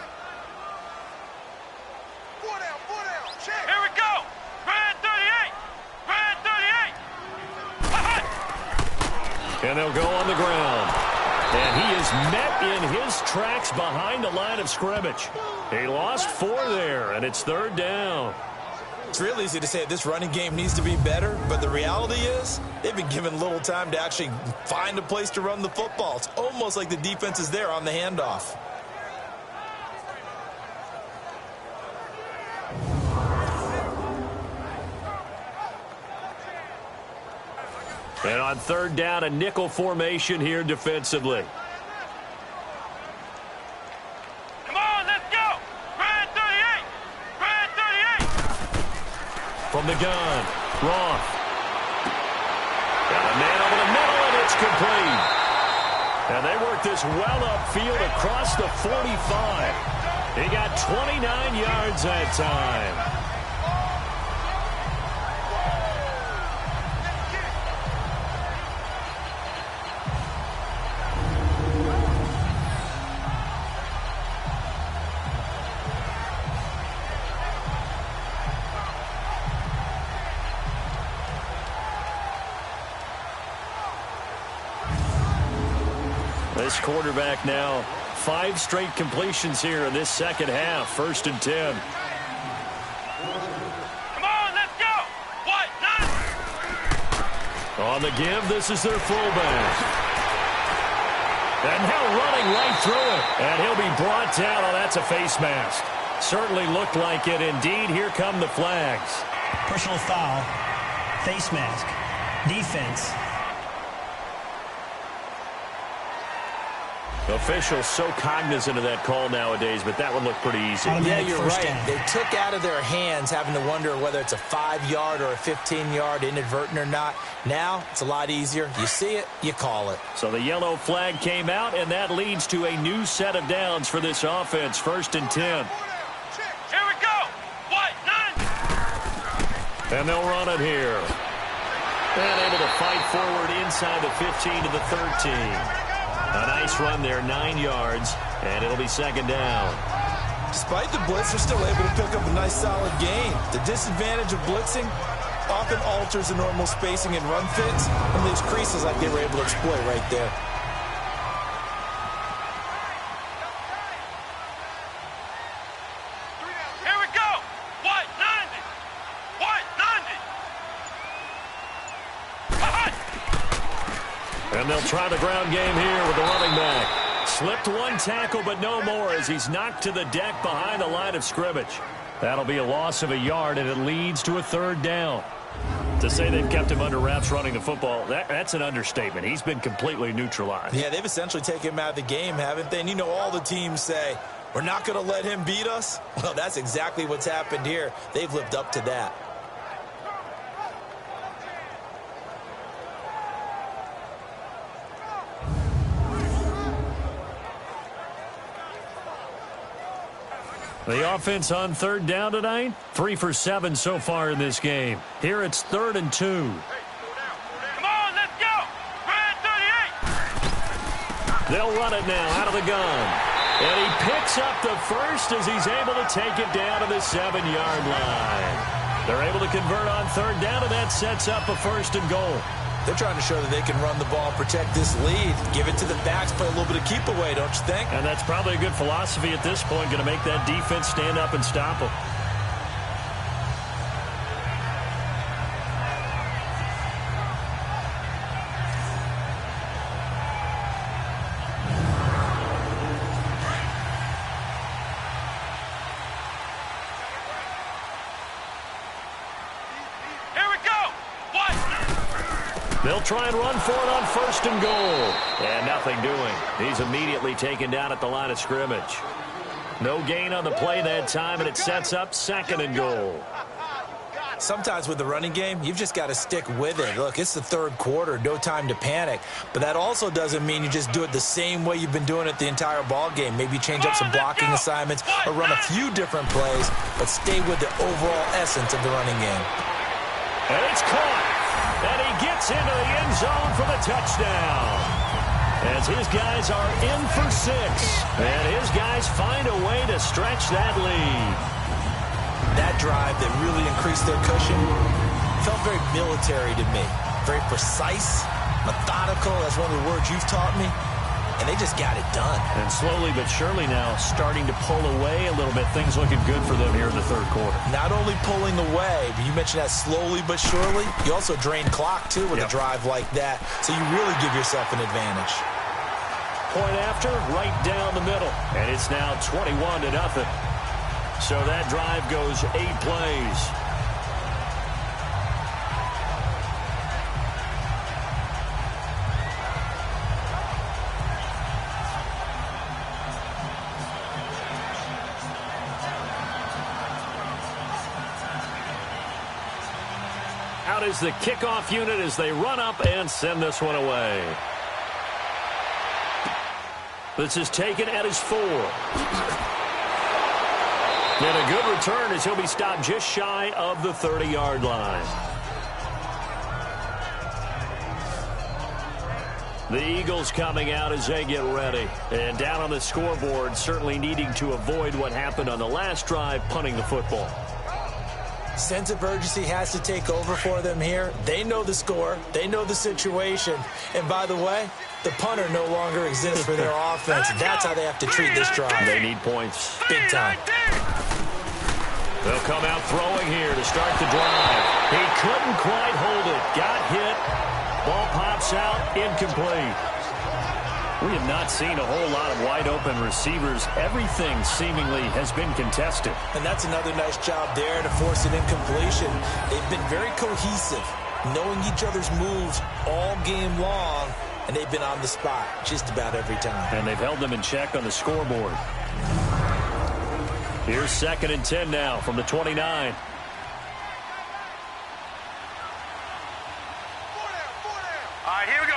Here we go. Red 38. Red 38. And they'll go on the ground. And he is met in his tracks behind the line of scrimmage. He lost 4 there, and it's 3rd down. It's real easy to say this running game needs to be better, but the reality is they've been given little time to actually find a place to run the football. It's almost like the defense is there on the handoff. And on 3rd down, a nickel formation here defensively. Come on, let's go. Red 38. Red 38. From the gun, Roth. Got a man over the middle, and it's complete. And they work this well upfield across the 45. He got 29 yards that time. This quarterback now, 5 straight completions here in this second half. 1st and 10. Come on, let's go. What? None. On the give, this is their fullback. And now running right through it. And he'll be brought down. Oh, that's a face mask. Certainly looked like it. Indeed, here come the flags. Personal foul, face mask, defense. Officials so cognizant of that call nowadays, but that one looked pretty easy. Yeah, you're right. They took out of their hands having to wonder whether it's a 5-yard or a 15-yard, inadvertent or not. Now, it's a lot easier. You see it, you call it. So the yellow flag came out, and that leads to a new set of downs for this offense. 1st and 10. Here we go. What? None. And they'll run it here. And able to fight forward inside the 15 to the 13. A nice run there, 9 yards, and it'll be 2nd down. Despite the blitz, they're still able to pick up a nice, solid gain. The disadvantage of blitzing often alters the normal spacing and run fits and leaves creases like they were able to exploit right there. Here we go. What? 90. What? 90. And And they'll try the ground game here with the running back. Slipped one tackle, but no more as he's knocked to the deck behind the line of scrimmage. That'll be a loss of a yard, and it leads to a third down. To say they've kept him under wraps running the football, that's an understatement. He's been completely neutralized. Yeah, they've essentially taken him out of the game, haven't they? And you know all the teams say, we're not going to let him beat us. Well, that's exactly what's happened here. They've lived up to that. The offense on third down tonight, 3 for 7 so far in this game. Here it's 3rd and 2. Come on, let's go. Red 38. They'll run it now out of the gun. And he picks up the first as he's able to take it down to the 7-yard line. They're able to convert on third down, and that sets up a 1st and goal. They're trying to show that they can run the ball and protect this lead. Give it to the backs, play a little bit of keep away, don't you think? And that's probably a good philosophy at this point, going to make that defense stand up and stop them. They'll try and run for it on 1st and goal. And nothing doing. He's immediately taken down at the line of scrimmage. No gain on the play that time, and it sets up 2nd and goal. Sometimes with the running game, you've just got to stick with it. Look, it's the 3rd quarter, no time to panic. But that also doesn't mean you just do it the same way you've been doing it the entire ball game. Maybe change up some blocking assignments or run a few different plays, but stay with the overall essence of the running game. And it's caught. And he gets into the end zone for the touchdown. As his guys are in for 6. And his guys find a way to stretch that lead. That drive that really increased their cushion felt very military to me. Very precise, methodical. That's one of the words you've taught me. And they just got it done. And slowly but surely now starting to pull away a little bit. Things looking good for them here in the 3rd quarter. Not only pulling away, but you mentioned that slowly but surely. You also drain clock, too, with a drive like that. So you really give yourself an advantage. Point after, right down the middle. And it's now 21-0. So that drive goes 8 plays. Out is the kickoff unit as they run up and send this one away. This is taken at his 4. And a good return as he'll be stopped just shy of the 30-yard line. The Eagles coming out as they get ready. And down on the scoreboard, certainly needing to avoid what happened on the last drive, punting the football. Sense of urgency has to take over for them here. They know the score. They know the situation. And by the way, the punter no longer exists for their offense. That's how they have to treat this drive. They need points. Big time. They'll come out throwing here to start the drive. He couldn't quite hold it. Got hit. Ball pops out. Incomplete. We have not seen a whole lot of wide-open receivers. Everything seemingly has been contested. And that's another nice job there to force an incompletion. They've been very cohesive, knowing each other's moves all game long, and they've been on the spot just about every time. And they've held them in check on the scoreboard. Here's 2nd and 10 now from the 29. All right, here we go.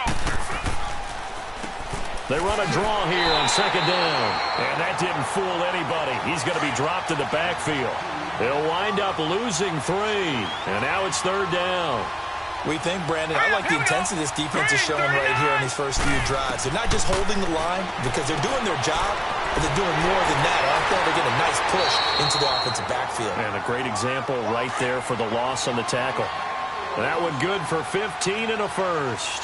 They run a draw here on 2nd down. And that didn't fool anybody. He's going to be dropped in the backfield. They'll wind up losing 3. And now it's 3rd down. We think, Brandon, I like the intensity this defense is showing right here in these first few drives. They're not just holding the line because they're doing their job, but they're doing more than that. I thought they get a nice push into the offensive backfield. And a great example right there for the loss on the tackle. That one good for 15 and a first.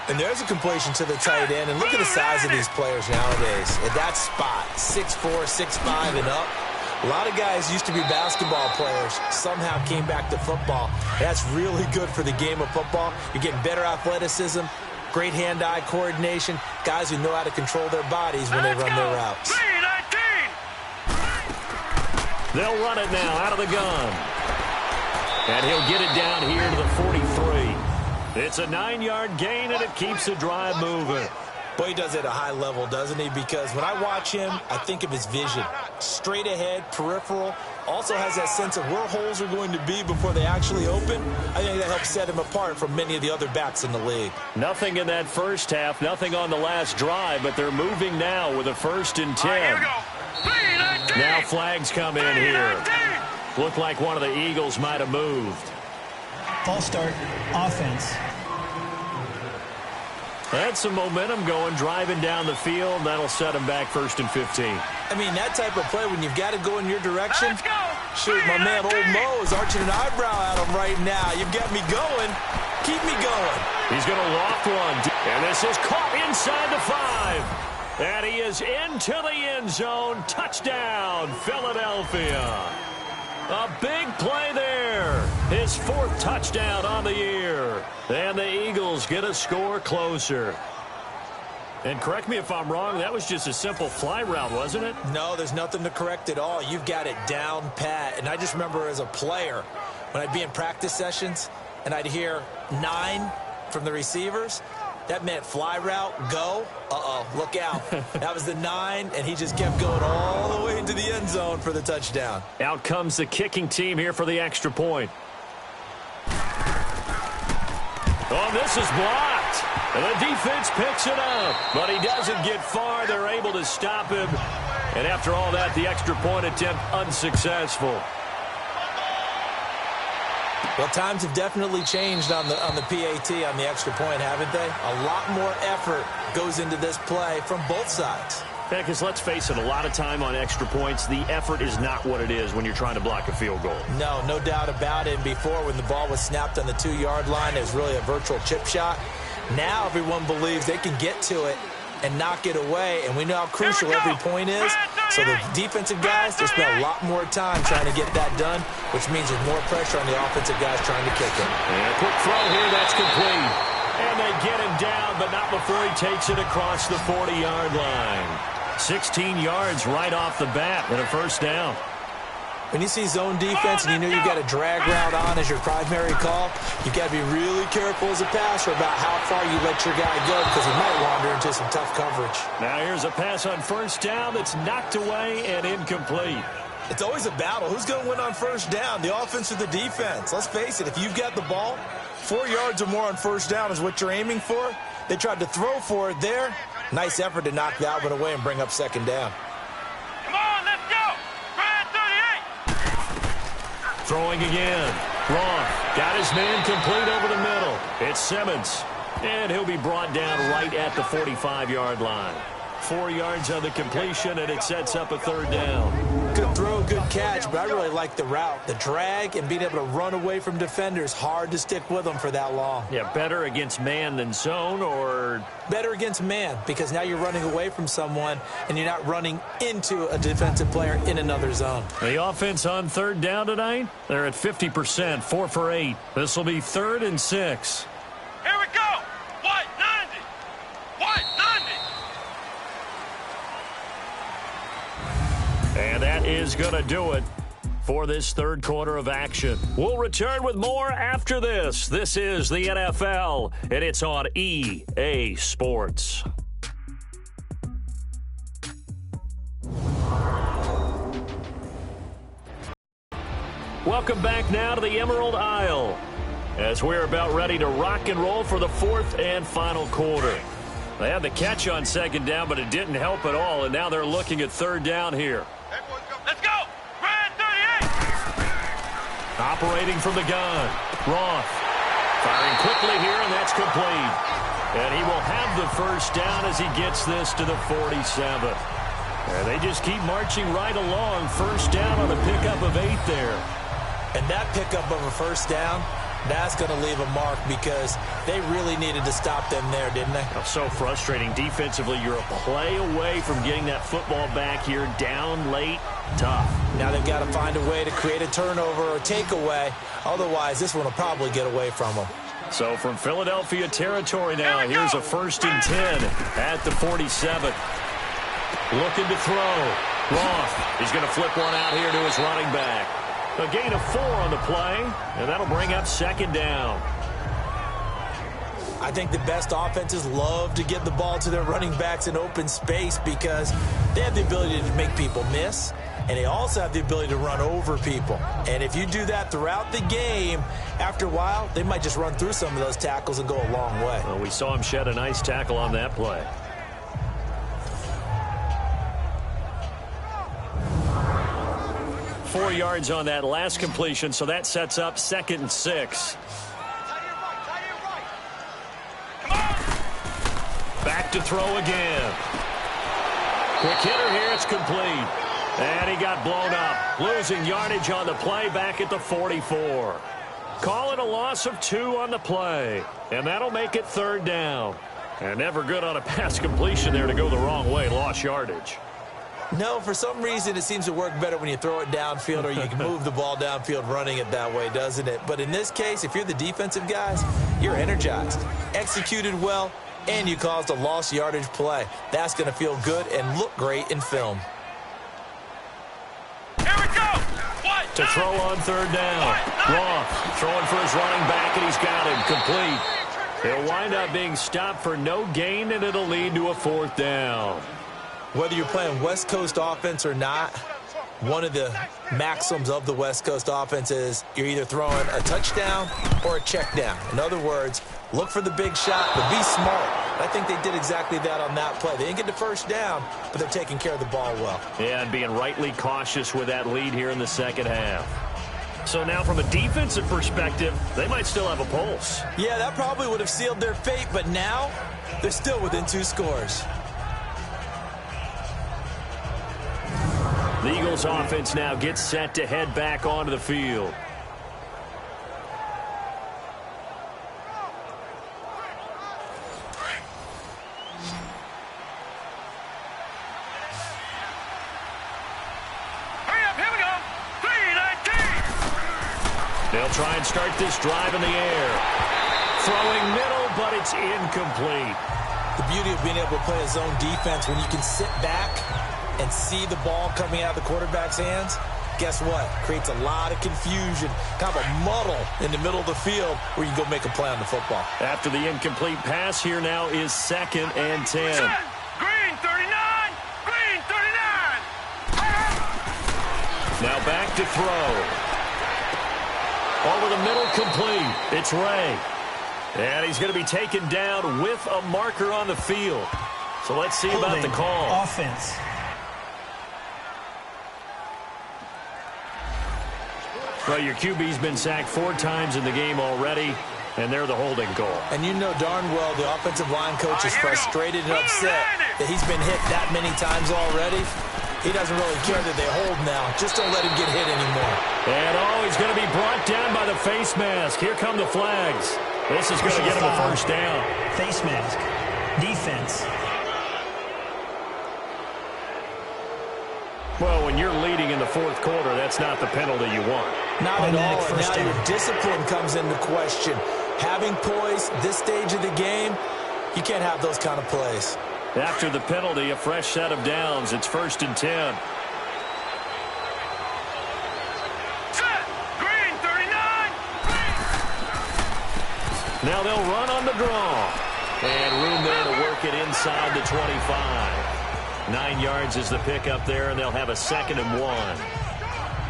And there's a completion to the tight end. And look at the size of these players nowadays. At that spot, 6'4", 6'5", and up. A lot of guys used to be basketball players, somehow came back to football. That's really good for the game of football. You're getting better athleticism, great hand-eye coordination, guys who know how to control their bodies when they run their routes. They'll run it now out of the gun. And he'll get it down here to the 43. It's a 9-yard gain, and it keeps the drive moving. Boy, he does it at a high level, doesn't he? Because when I watch him, I think of his vision. Straight ahead, peripheral. Also has that sense of where holes are going to be before they actually open. I think that helps set him apart from many of the other backs in the league. Nothing in that first half, nothing on the last drive, but they're moving now with a 1st and 10. Here we go. Now flags come in here. Looked like one of the Eagles might have moved. False start, offense. That's some momentum going, driving down the field. That'll set him back 1st and 15. I mean, that type of play, when you've got to go in your direction. Let's go. Shoot, my man, Old Mo is arching an eyebrow at him right now. You've got me going. Keep me going. He's going to loft one. And this is caught inside the 5. And he is into the end zone. Touchdown, Philadelphia. A big play there. His 4th touchdown on the year. And the Eagles get a score closer. And correct me if I'm wrong, that was just a simple fly route, wasn't it? No, there's nothing to correct at all. You've got it down pat. And I just remember as a player, when I'd be in practice sessions and I'd hear 9 from the receivers, that meant fly route, go. Uh-oh, look out. That was the 9, and he just kept going all the way into the end zone for the touchdown. Out comes the kicking team here for the extra point. Oh, this is blocked. And the defense picks it up, but he doesn't get far. They're able to stop him. And after all that, the extra point attempt unsuccessful. Well, times have definitely changed on the PAT, on the extra point, haven't they? A lot more effort goes into this play from both sides. Yeah, because let's face it, a lot of time on extra points, the effort is not what it is when you're trying to block a field goal. No doubt about it. And before, when the ball was snapped on the 2-yard line, it was really a virtual chip shot. Now everyone believes they can get to it and knock it away, and we know how crucial every point is. So the defensive guys, they spend a lot more time trying to get that done, which means there's more pressure on the offensive guys trying to kick it. And a quick throw here, that's complete. And they get him down, but not before he takes it across the 40-yard line. 16 yards right off the bat and a 1st down. When you see zone defense and you know you've got a drag route on as your primary call, you've got to be really careful as a passer about how far you let your guy go, because he might wander into some tough coverage. Now here's a pass on 1st down that's knocked away and incomplete. It's always a battle. Who's going to win on 1st down, the offense or the defense? Let's face it, if you've got the ball, 4 yards or more on 1st down is what you're aiming for. They tried to throw for it there. Nice effort to knock that one away and bring up 2nd down. Come on, let's go. Throwing again. Roth got his man complete over the middle. It's Simmons. And he'll be brought down right at the 45-yard line. 4 yards on the completion, and it sets up a 3rd down. Good throw, good catch, but I really like the route. The drag and being able to run away from defenders, hard to stick with them for that long. Yeah, better against man than zone, or? Better against man, because now you're running away from someone and you're not running into a defensive player in another zone. The offense on 3rd down tonight, they're at 50%, 4 for 8. This will be 3rd and 6. Here we go. White 90. White 90. And that is going to do it for this 3rd quarter of action. We'll return with more after this. This is the NFL, and it's on EA Sports. Welcome back now to the Emerald Isle, as we're about ready to rock and roll for the 4th and final quarter. They had the catch on 2nd down, but it didn't help at all, and now they're looking at 3rd down here. Let's go. Brad 38. Operating from the gun. Roth firing quickly here, and that's complete. And he will have the 1st down as he gets this to the 47. And they just keep marching right along. 1st down on a pickup of 8 there. And that pickup of a 1st down, that's going to leave a mark, because they really needed to stop them there, didn't they? Oh, so frustrating. Defensively, you're a play away from getting that football back here, down late, tough. Now they've got to find a way to create a turnover or takeaway. Otherwise, this one will probably get away from them. So from Philadelphia territory now, here's a 1st and 10 at the 47. Looking to throw. Roth is going to flip one out here to his running back. A gain of 4 on the play, and that'll bring up 2nd down. I think the best offenses love to get the ball to their running backs in open space because they have the ability to make people miss, and they also have the ability to run over people. And if you do that throughout the game, after a while, they might just run through some of those tackles and go a long way. Well, we saw him shed a nice tackle on that play. Four yards on that last completion, so that sets up 2nd and 6. Back to throw again. Quick hitter here, it's complete. And he got blown up. Losing yardage on the play back at the 44. Call it a loss of 2 on the play. And that'll make it 3rd down. And never good on a pass completion there to go the wrong way. Lost yardage. No, for some reason it seems to work better when you throw it downfield or you can move the ball downfield running it that way, doesn't it? But in this case, if you're the defensive guys, you're energized, executed well, and you caused a lost yardage play. That's going to feel good and look great in film. Here we go. To throw on 3rd down. Roth throwing for his running back, and he's got him complete. He'll wind up being stopped for no gain, and it'll lead to a 4th down. Whether you're playing West Coast offense or not, one of the maxims of the West Coast offense is you're either throwing a touchdown or a check down. In other words, look for the big shot, but be smart. I think they did exactly that on that play. They didn't get the 1st down, but they're taking care of the ball well. Yeah, and being rightly cautious with that lead here in the 2nd half. So now from a defensive perspective, they might still have a pulse. Yeah, that probably would have sealed their fate, but now they're still within 2 scores. The Eagles offense now gets set to head back onto the field. Hurry up, here we go. 3-19. They'll try and start this drive in the air. Throwing middle, but it's incomplete. The beauty of being able to play a zone defense when you can sit back and see the ball coming out of the quarterback's hands, guess what? Creates a lot of confusion, kind of a muddle in the middle of the field where you can go make a play on the football. After the incomplete pass, here now is 2nd and 10. Green 39. Green 39. Now back to throw. Over the middle, complete. It's Ray. And he's going to be taken down with a marker on the field. So let's see about the call. Offense. Well, your QB's been sacked 4 times in the game already, and they're the holding call. And you know darn well the offensive line coach is frustrated and upset that he's been hit that many times already. He doesn't really care that they hold now. Just don't let him get hit anymore. And he's going to be brought down by the face mask. Here come the flags. This is going to get him a 1st down. Face mask. Defense. Well, when you're leading in the 4th quarter, that's not the penalty you want. Not at all. And now your discipline comes into question. Having poise this stage of the game, you can't have those kind of plays. After the penalty, a fresh set of downs. It's 1st and 10. Set. Green 39. Now they'll run on the draw. And room there to work it inside the 25. 9 yards is the pickup there, and they'll have a 2nd and 1.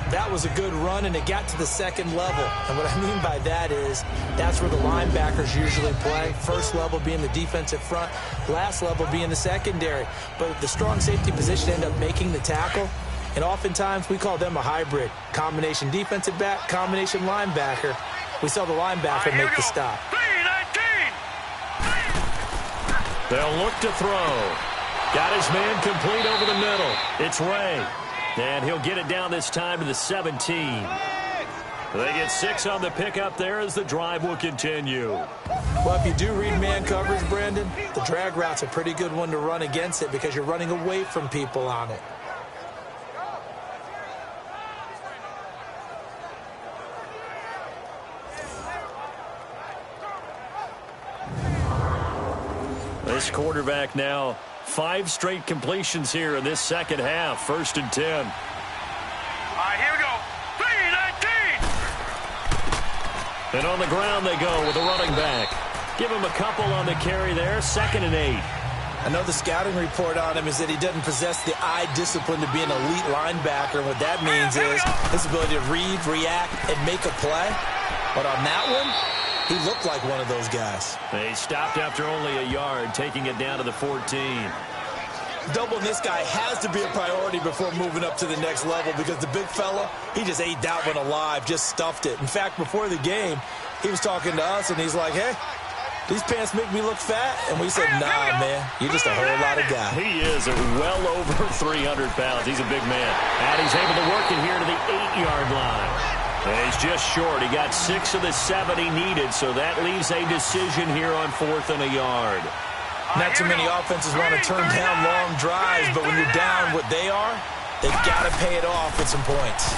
That was a good run, and it got to the 2nd level. And what I mean by that is that's where the linebackers usually play. First level being the defensive front, last level being the secondary. But the strong safety position end up making the tackle, and oftentimes we call them a hybrid. Combination defensive back, combination linebacker. We saw the linebacker make the stop. 3-19. They'll look to throw. Got his man complete over the middle. It's Ray. And he'll get it down this time to the 17. They get 6 on the pickup there as the drive will continue. Well, if you do read man coverage, Brandon, the drag route's a pretty good one to run against it because you're running away from people on it. This quarterback now 5 straight completions here in this second half. 1st and 10. All right, here we go. 3-19. And on the ground they go with a running back. Give him a couple on the carry there. 2nd and 8. I know the scouting report on him is that he doesn't possess the eye discipline to be an elite linebacker. And what that means is his ability to read, react, and make a play. But on that one, he looked like one of those guys. They stopped after only a yard, taking it down to the 14. Doubling this guy has to be a priority before moving up to the next level because the big fella, he just ate that one alive, just stuffed it. In fact, before the game, he was talking to us, and he's like, hey, these pants make me look fat. And we said, nah, man, you're just a whole lot of guy. He is well over 300 pounds. He's a big man. And he's able to work it here to the 8-yard line. And he's just short. He got 6 of the 7 he needed, so that leaves a decision here on 4th and a yard. Not too many offenses want to turn down long drives, but when you're down what they are, they've got to pay it off with some points.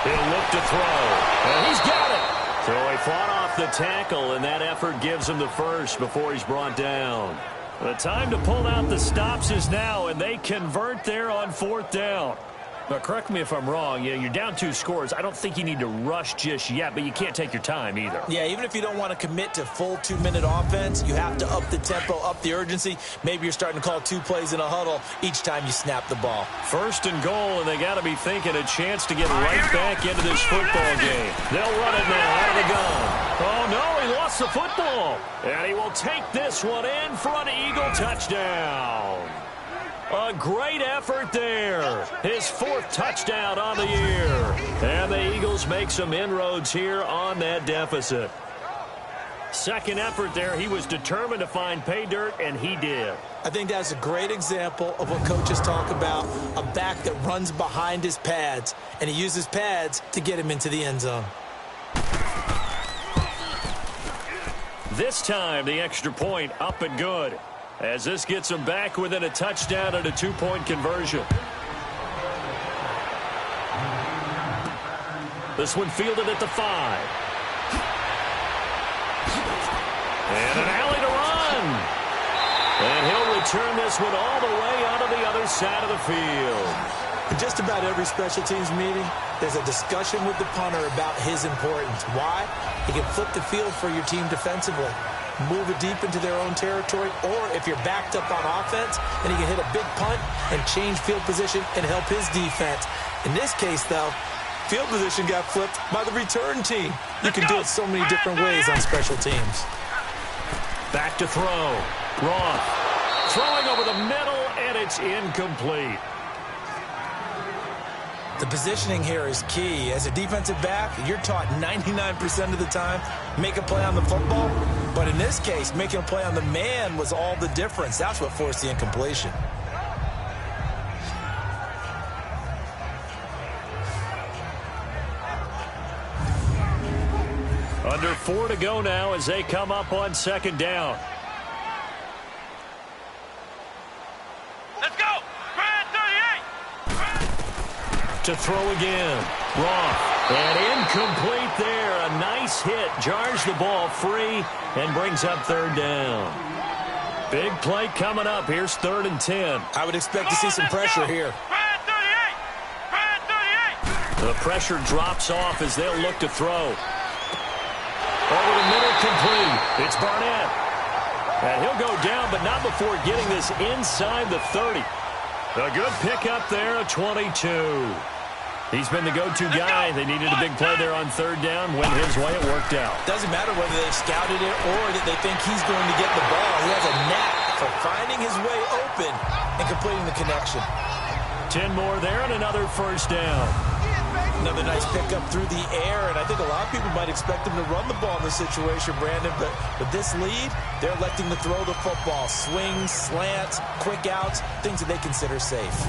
He'll look to throw, and he's got it. So he fought off the tackle, and that effort gives him the first before he's brought down. The time to pull out the stops is now, and they convert there on 4th down. Now, correct me if I'm wrong. You're down 2 scores. I don't think you need to rush just yet, but you can't take your time either. Yeah, even if you don't want to commit to full 2-minute offense, you have to up the tempo, up the urgency. Maybe you're starting to call 2 plays in a huddle each time you snap the ball. 1st and goal, and they got to be thinking a chance to get right back into this football game. They'll run it now out of the gun. Oh, no, he lost the football. And he will take this one in for an Eagle touchdown. A great effort there. His 4th touchdown on the year. And the Eagles make some inroads here on that deficit. 2nd effort there. He was determined to find pay dirt, and he did. I think that's a great example of what coaches talk about, a back that runs behind his pads, and he uses pads to get him into the end zone. This time, the extra point up and good, as this gets him back within a touchdown and a 2-point conversion. This one fielded at the 5. And an alley to run. And he'll return this one all the way onto the other side of the field. In just about every special teams meeting, there's a discussion with the punter about his importance. Why? He can flip the field for your team defensively, move it deep into their own territory, or if you're backed up on offense, then he can hit a big punt and change field position and help his defense. In this case, though, field position got flipped by the return team. You can do it so many different ways on special teams. Back to throw. Roth throwing over the middle, and it's incomplete. The positioning here is key. As a defensive back, you're taught 99% of the time, make a play on the football. But in this case, making a play on the man was all the difference. That's what forced the incompletion. Under 4 to go now as they come up on 2nd down. Let's go. Grand 38. To throw again. Roth. And incomplete there. A nice hit. Jars the ball free and brings up 3rd down. Big play coming up. Here's 3rd and 10. I would expect to see some pressure here. Grand 38. Grand 38. The pressure drops off as they'll look to throw. Over the middle, complete. It's Barnett. And he'll go down, but not before getting this inside the 30. A good pickup there, a 22. He's been the go-to guy. They needed a big play there on 3rd down. Went his way, it worked out. Doesn't matter whether they've scouted it or that they think he's going to get the ball. He has a knack for finding his way open and completing the connection. 10 more there and another 1st down. Another nice pickup through the air, and I think a lot of people might expect him to run the ball in this situation, Brandon, but with this lead, they're electing to throw the football. Swings, slants, quick outs, things that they consider safe.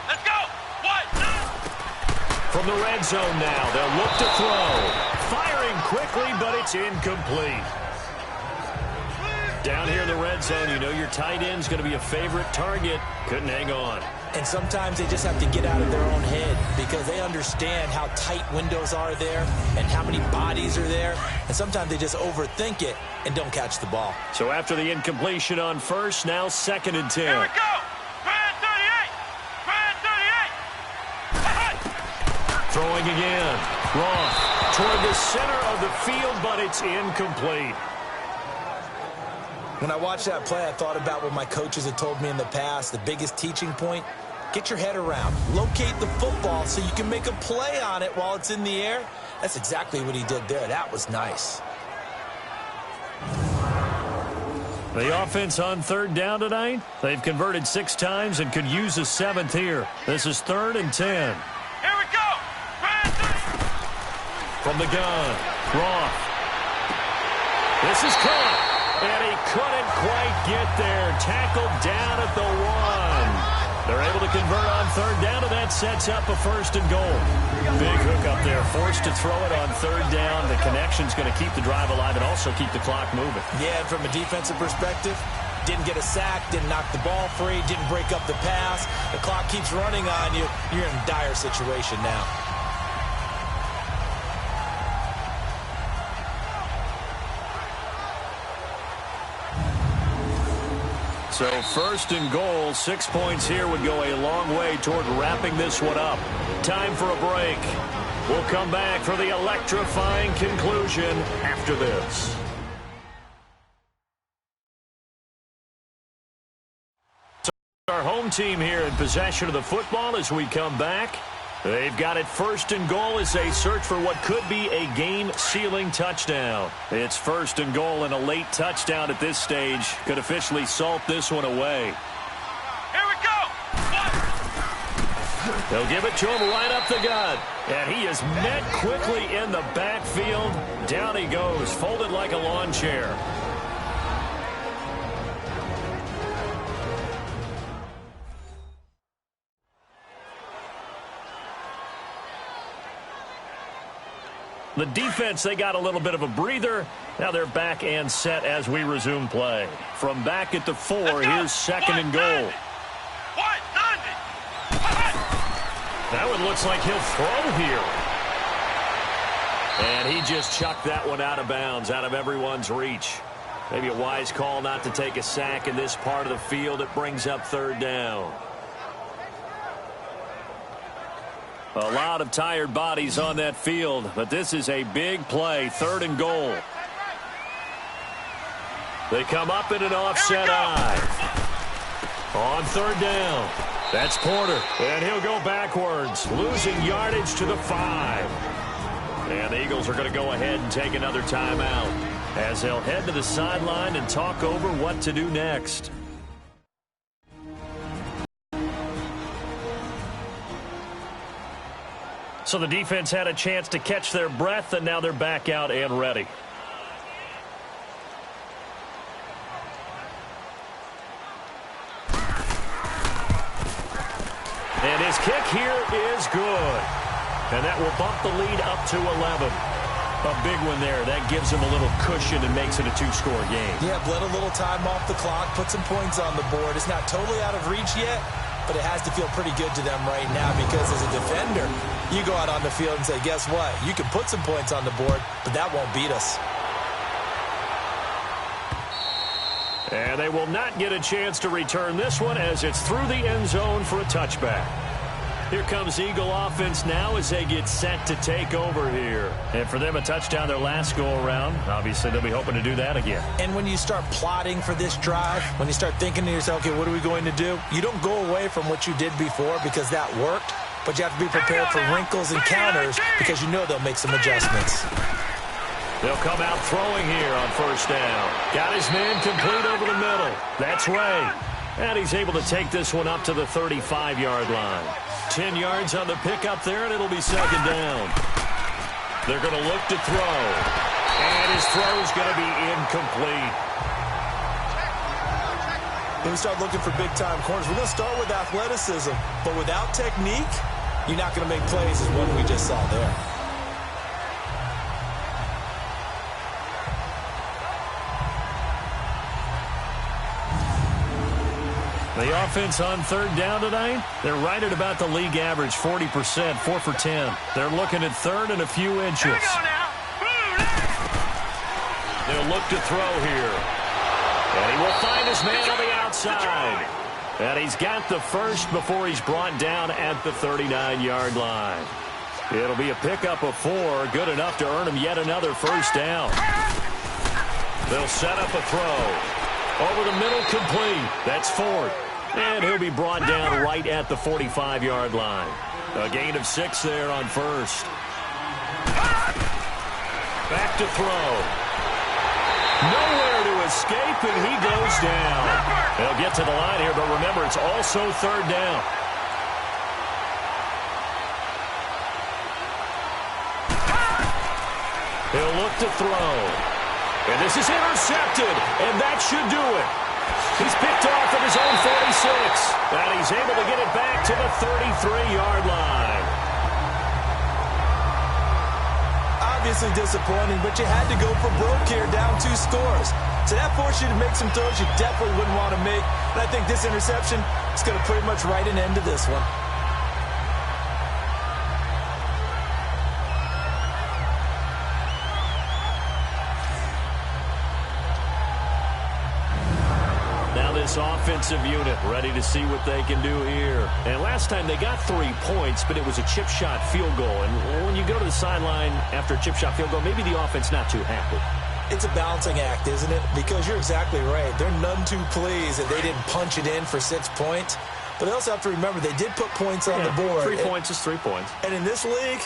Let's go. What? From the red zone now, they'll look to throw. Firing quickly, but it's incomplete. Down here in the red zone, you know your tight end's going to be a favorite target. Couldn't hang on. And sometimes they just have to get out of their own head because they understand how tight windows are there and how many bodies are there. And sometimes they just overthink it and don't catch the ball. So after the incompletion on first, now 2nd and 10. Here we go. Brand 38. Brand 38. Throwing again. Roth toward the center of the field, but it's incomplete. When I watched that play, I thought about what my coaches had told me in the past. The biggest teaching point, get your head around. Locate the football so you can make a play on it while it's in the air. That's exactly what he did there. That was nice. The offense on 3rd down tonight. They've converted 6 times and could use a 7th here. This is 3rd and 10. Here we go. Brand 38. From the gun, Roth. This is caught. And he couldn't quite get there. Tackled down at the 1. They're able to convert on 3rd down, and that sets up a 1st and goal. Big hook up there. Forced to throw it on 3rd down. The connection's going to keep the drive alive and also keep the clock moving. Yeah, and from a defensive perspective, didn't get a sack, didn't knock the ball free, didn't break up the pass. The clock keeps running on you. You're in a dire situation now. So 1st and goal, 6 points here would go a long way toward wrapping this one up. Time for a break. We'll come back for the electrifying conclusion after this. So our home team here in possession of the football as we come back. They've got it 1st and goal as they search for what could be a game-sealing touchdown. It's 1st and goal, and a late touchdown at this stage could officially salt this one away. Here we go. They'll give it to him right up the gut. And he is met quickly in the backfield. Down he goes, folded like a lawn chair. The defense, they got a little bit of a breather. Now they're back and set as we resume play. From back at the 4, here's 2nd and goal. That one looks like he'll throw here. And he just chucked that one out of bounds, out of everyone's reach. Maybe a wise call not to take a sack in this part of the field. It brings up 3rd down. A lot of tired bodies on that field, but this is a big play, 3rd and goal. They come up in an offset eye. On 3rd down, that's Porter, and he'll go backwards, losing yardage to the 5. And the Eagles are going to go ahead and take another timeout as they'll head to the sideline and talk over what to do next. So the defense had a chance to catch their breath, and now they're back out and ready. And his kick here is good. And that will bump the lead up to 11. A big one there. That gives him a little cushion and makes it a 2-score game. Yeah, bled a little time off the clock, put some points on the board. It's not totally out of reach yet, but it has to feel pretty good to them right now because as a defender, you go out on the field and say, guess what? You can put some points on the board, but that won't beat us. And they will not get a chance to return this one as it's through the end zone for a touchback. Here comes Eagle offense now as they get set to take over here. And for them, a touchdown their last go-around. Obviously, they'll be hoping to do that again. And when you start plotting for this drive, when you start thinking to yourself, okay, what are we going to do? You don't go away from what you did before because that worked, but you have to be prepared for wrinkles and counters because you know they'll make some adjustments. They'll come out throwing here on 1st down. Got his man complete over the middle. That's Ray. And he's able to take this one up to the 35-yard line. 10 yards on the pickup there, and it'll be 2nd down. They're going to look to throw. And his throw's going to be incomplete. When we start looking for big-time corners, we're going to start with athleticism. But without technique, you're not going to make plays as one we just saw there. The offense on third down tonight, they're right at about the league average, 40%, 4 for 10. They're looking at third and a few inches. They'll look to throw here. And he will find his man on the outside. And he's got the first before he's brought down at the 39-yard line. It'll be a pickup of 4, good enough to earn him yet another first down. They'll set up a throw. Over the middle, complete. That's Ford. And he'll be brought down right at the 45-yard line. A gain of 6 there on first. Back to throw. Nowhere to escape, and he goes down. They'll get to the line here, but remember, it's also third down. He'll look to throw. And this is intercepted, and that should do it. He's picked off at his own 46, and he's able to get it back to the 33-yard line. Obviously disappointing, but you had to go for broke here, down 2 scores. So that forced you to make some throws you definitely wouldn't want to make. And I think this interception is going to pretty much write an end to this one. Offensive unit ready to see what they can do here. And last time they got 3 points, but it was a chip shot field goal. And when you go to the sideline after a chip shot field goal, maybe the offense not too happy. It's a balancing act, isn't it? Because you're exactly right. They're none too pleased that they didn't punch it in for 6 points. But they also have to remember they did put points on the board. 3 points is 3 points. And in this league,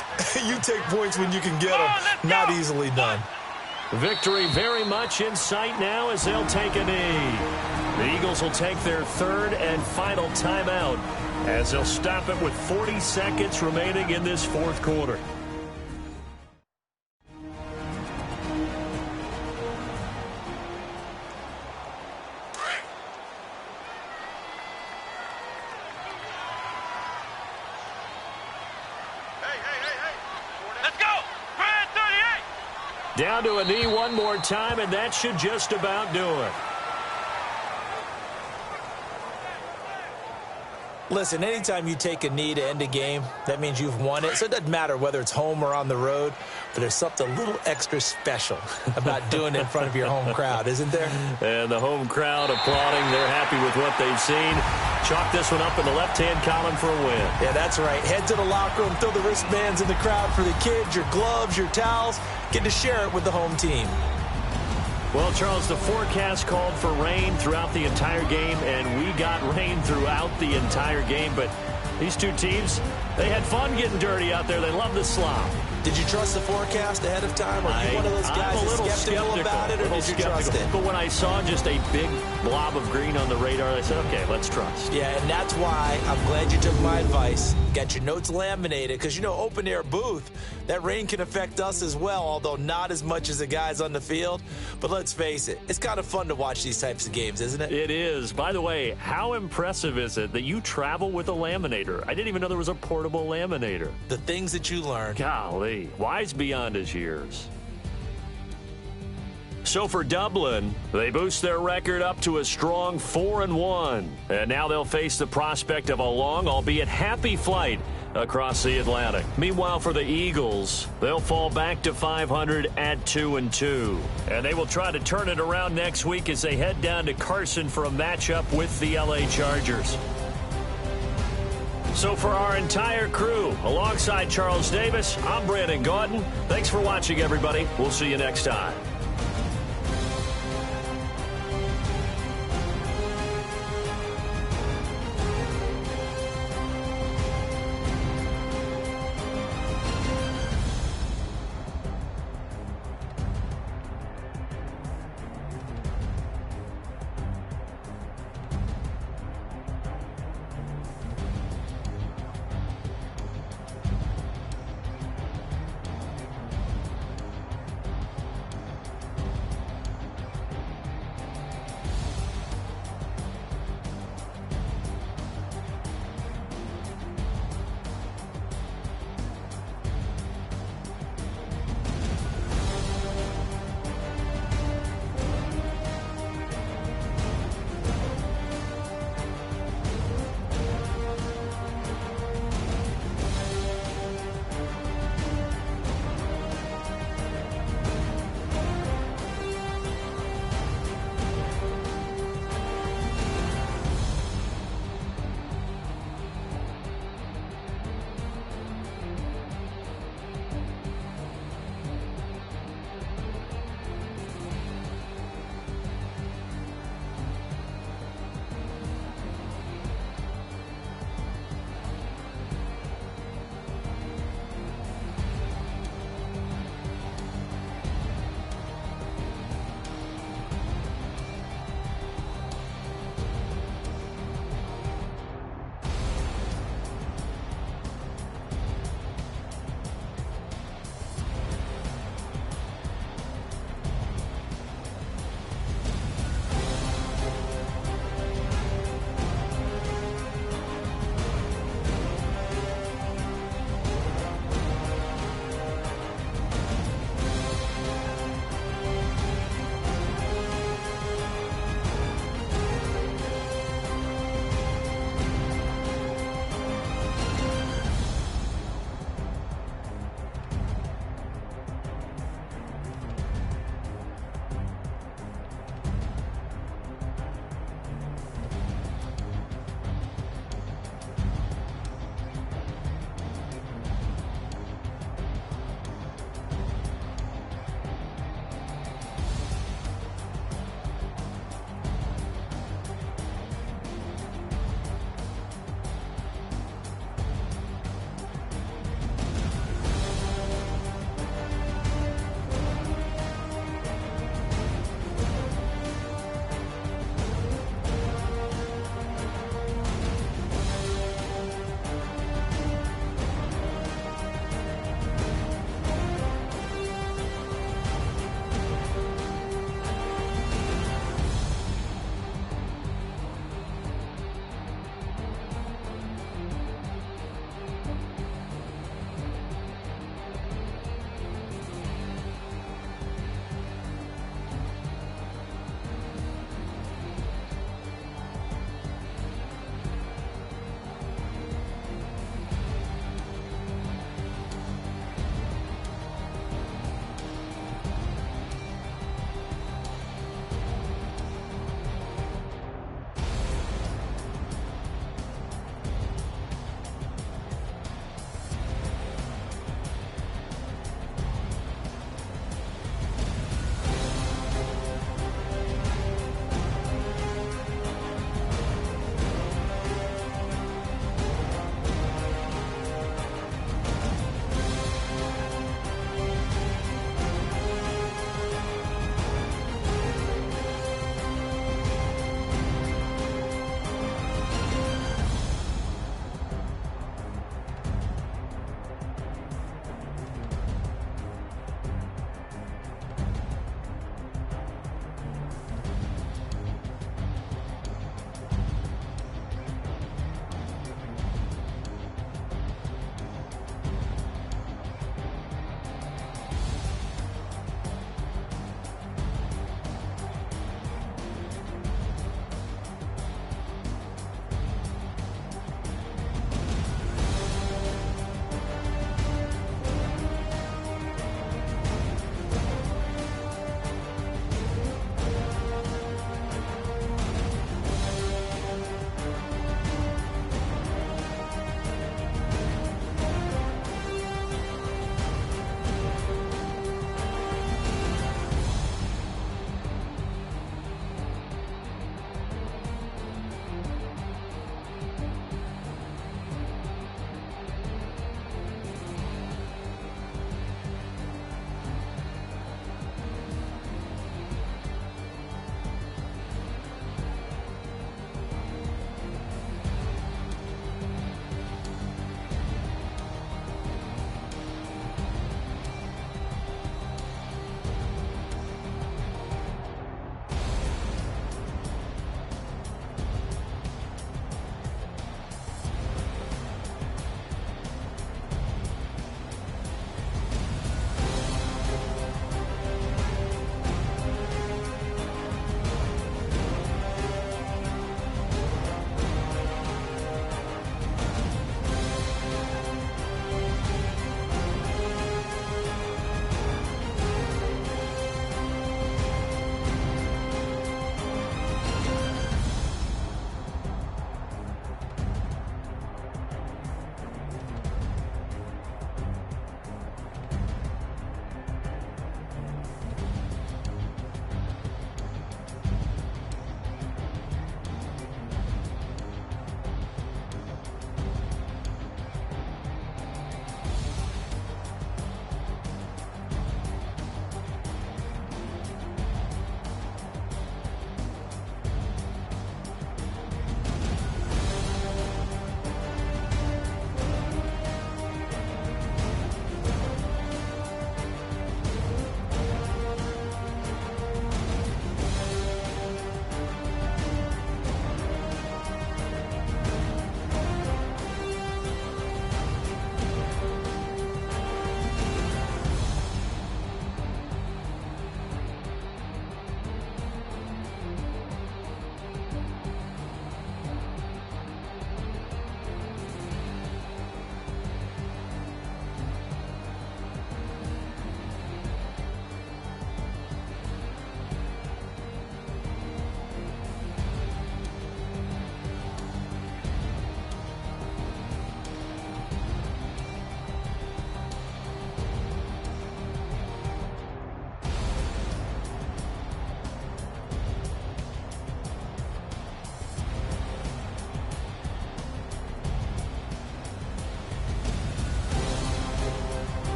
you take points when you can get them. Not easily done. Victory very much in sight now as they'll take a knee. The Eagles will take their third and final timeout as they'll stop it with 40 seconds remaining in this fourth quarter. Let's go! Brad 38! Down to a knee one more time, and that should just about do it. Listen, anytime you take a knee to end a game, that means you've won it. So it doesn't matter whether it's home or on the road, but there's something a little extra special about doing it in front of your home crowd, isn't there? And the home crowd applauding. They're happy with what they've seen. Chalk this one up in the left-hand column for a win. Yeah, that's right. Head to the locker room, throw the wristbands in the crowd for the kids, your gloves, your towels. Get to share it with the home team. Well, Charles, the forecast called for rain throughout the entire game, and we got rain throughout the entire game. But these two teams, they had fun getting dirty out there. They love the slop. Did you trust the forecast ahead of time? Are you one of those guys that's skeptical about it, or did you trust it? But when I saw just a big blob of green on the radar, I said, okay, let's trust. Yeah, and that's why I'm glad you took my advice. Got your notes laminated, because, you know, open-air booth, that rain can affect us as well, although not as much as the guys on the field. But let's face it, it's kind of fun to watch these types of games, isn't it? It is. By the way, how impressive is it that you travel with a laminator? I didn't even know there was a portable laminator. The things that you learn. Golly. Wise beyond his years. So for Dublin, they boost their record up to a strong 4-1. And now they'll face the prospect of a long, albeit happy flight across the Atlantic. Meanwhile, for the Eagles, they'll fall back to 500 at 2-2. And they will try to turn it around next week as they head down to Carson for a matchup with the LA Chargers. So for our entire crew, alongside Charles Davis, I'm Brandon Gaudin. Thanks for watching, everybody. We'll see you next time.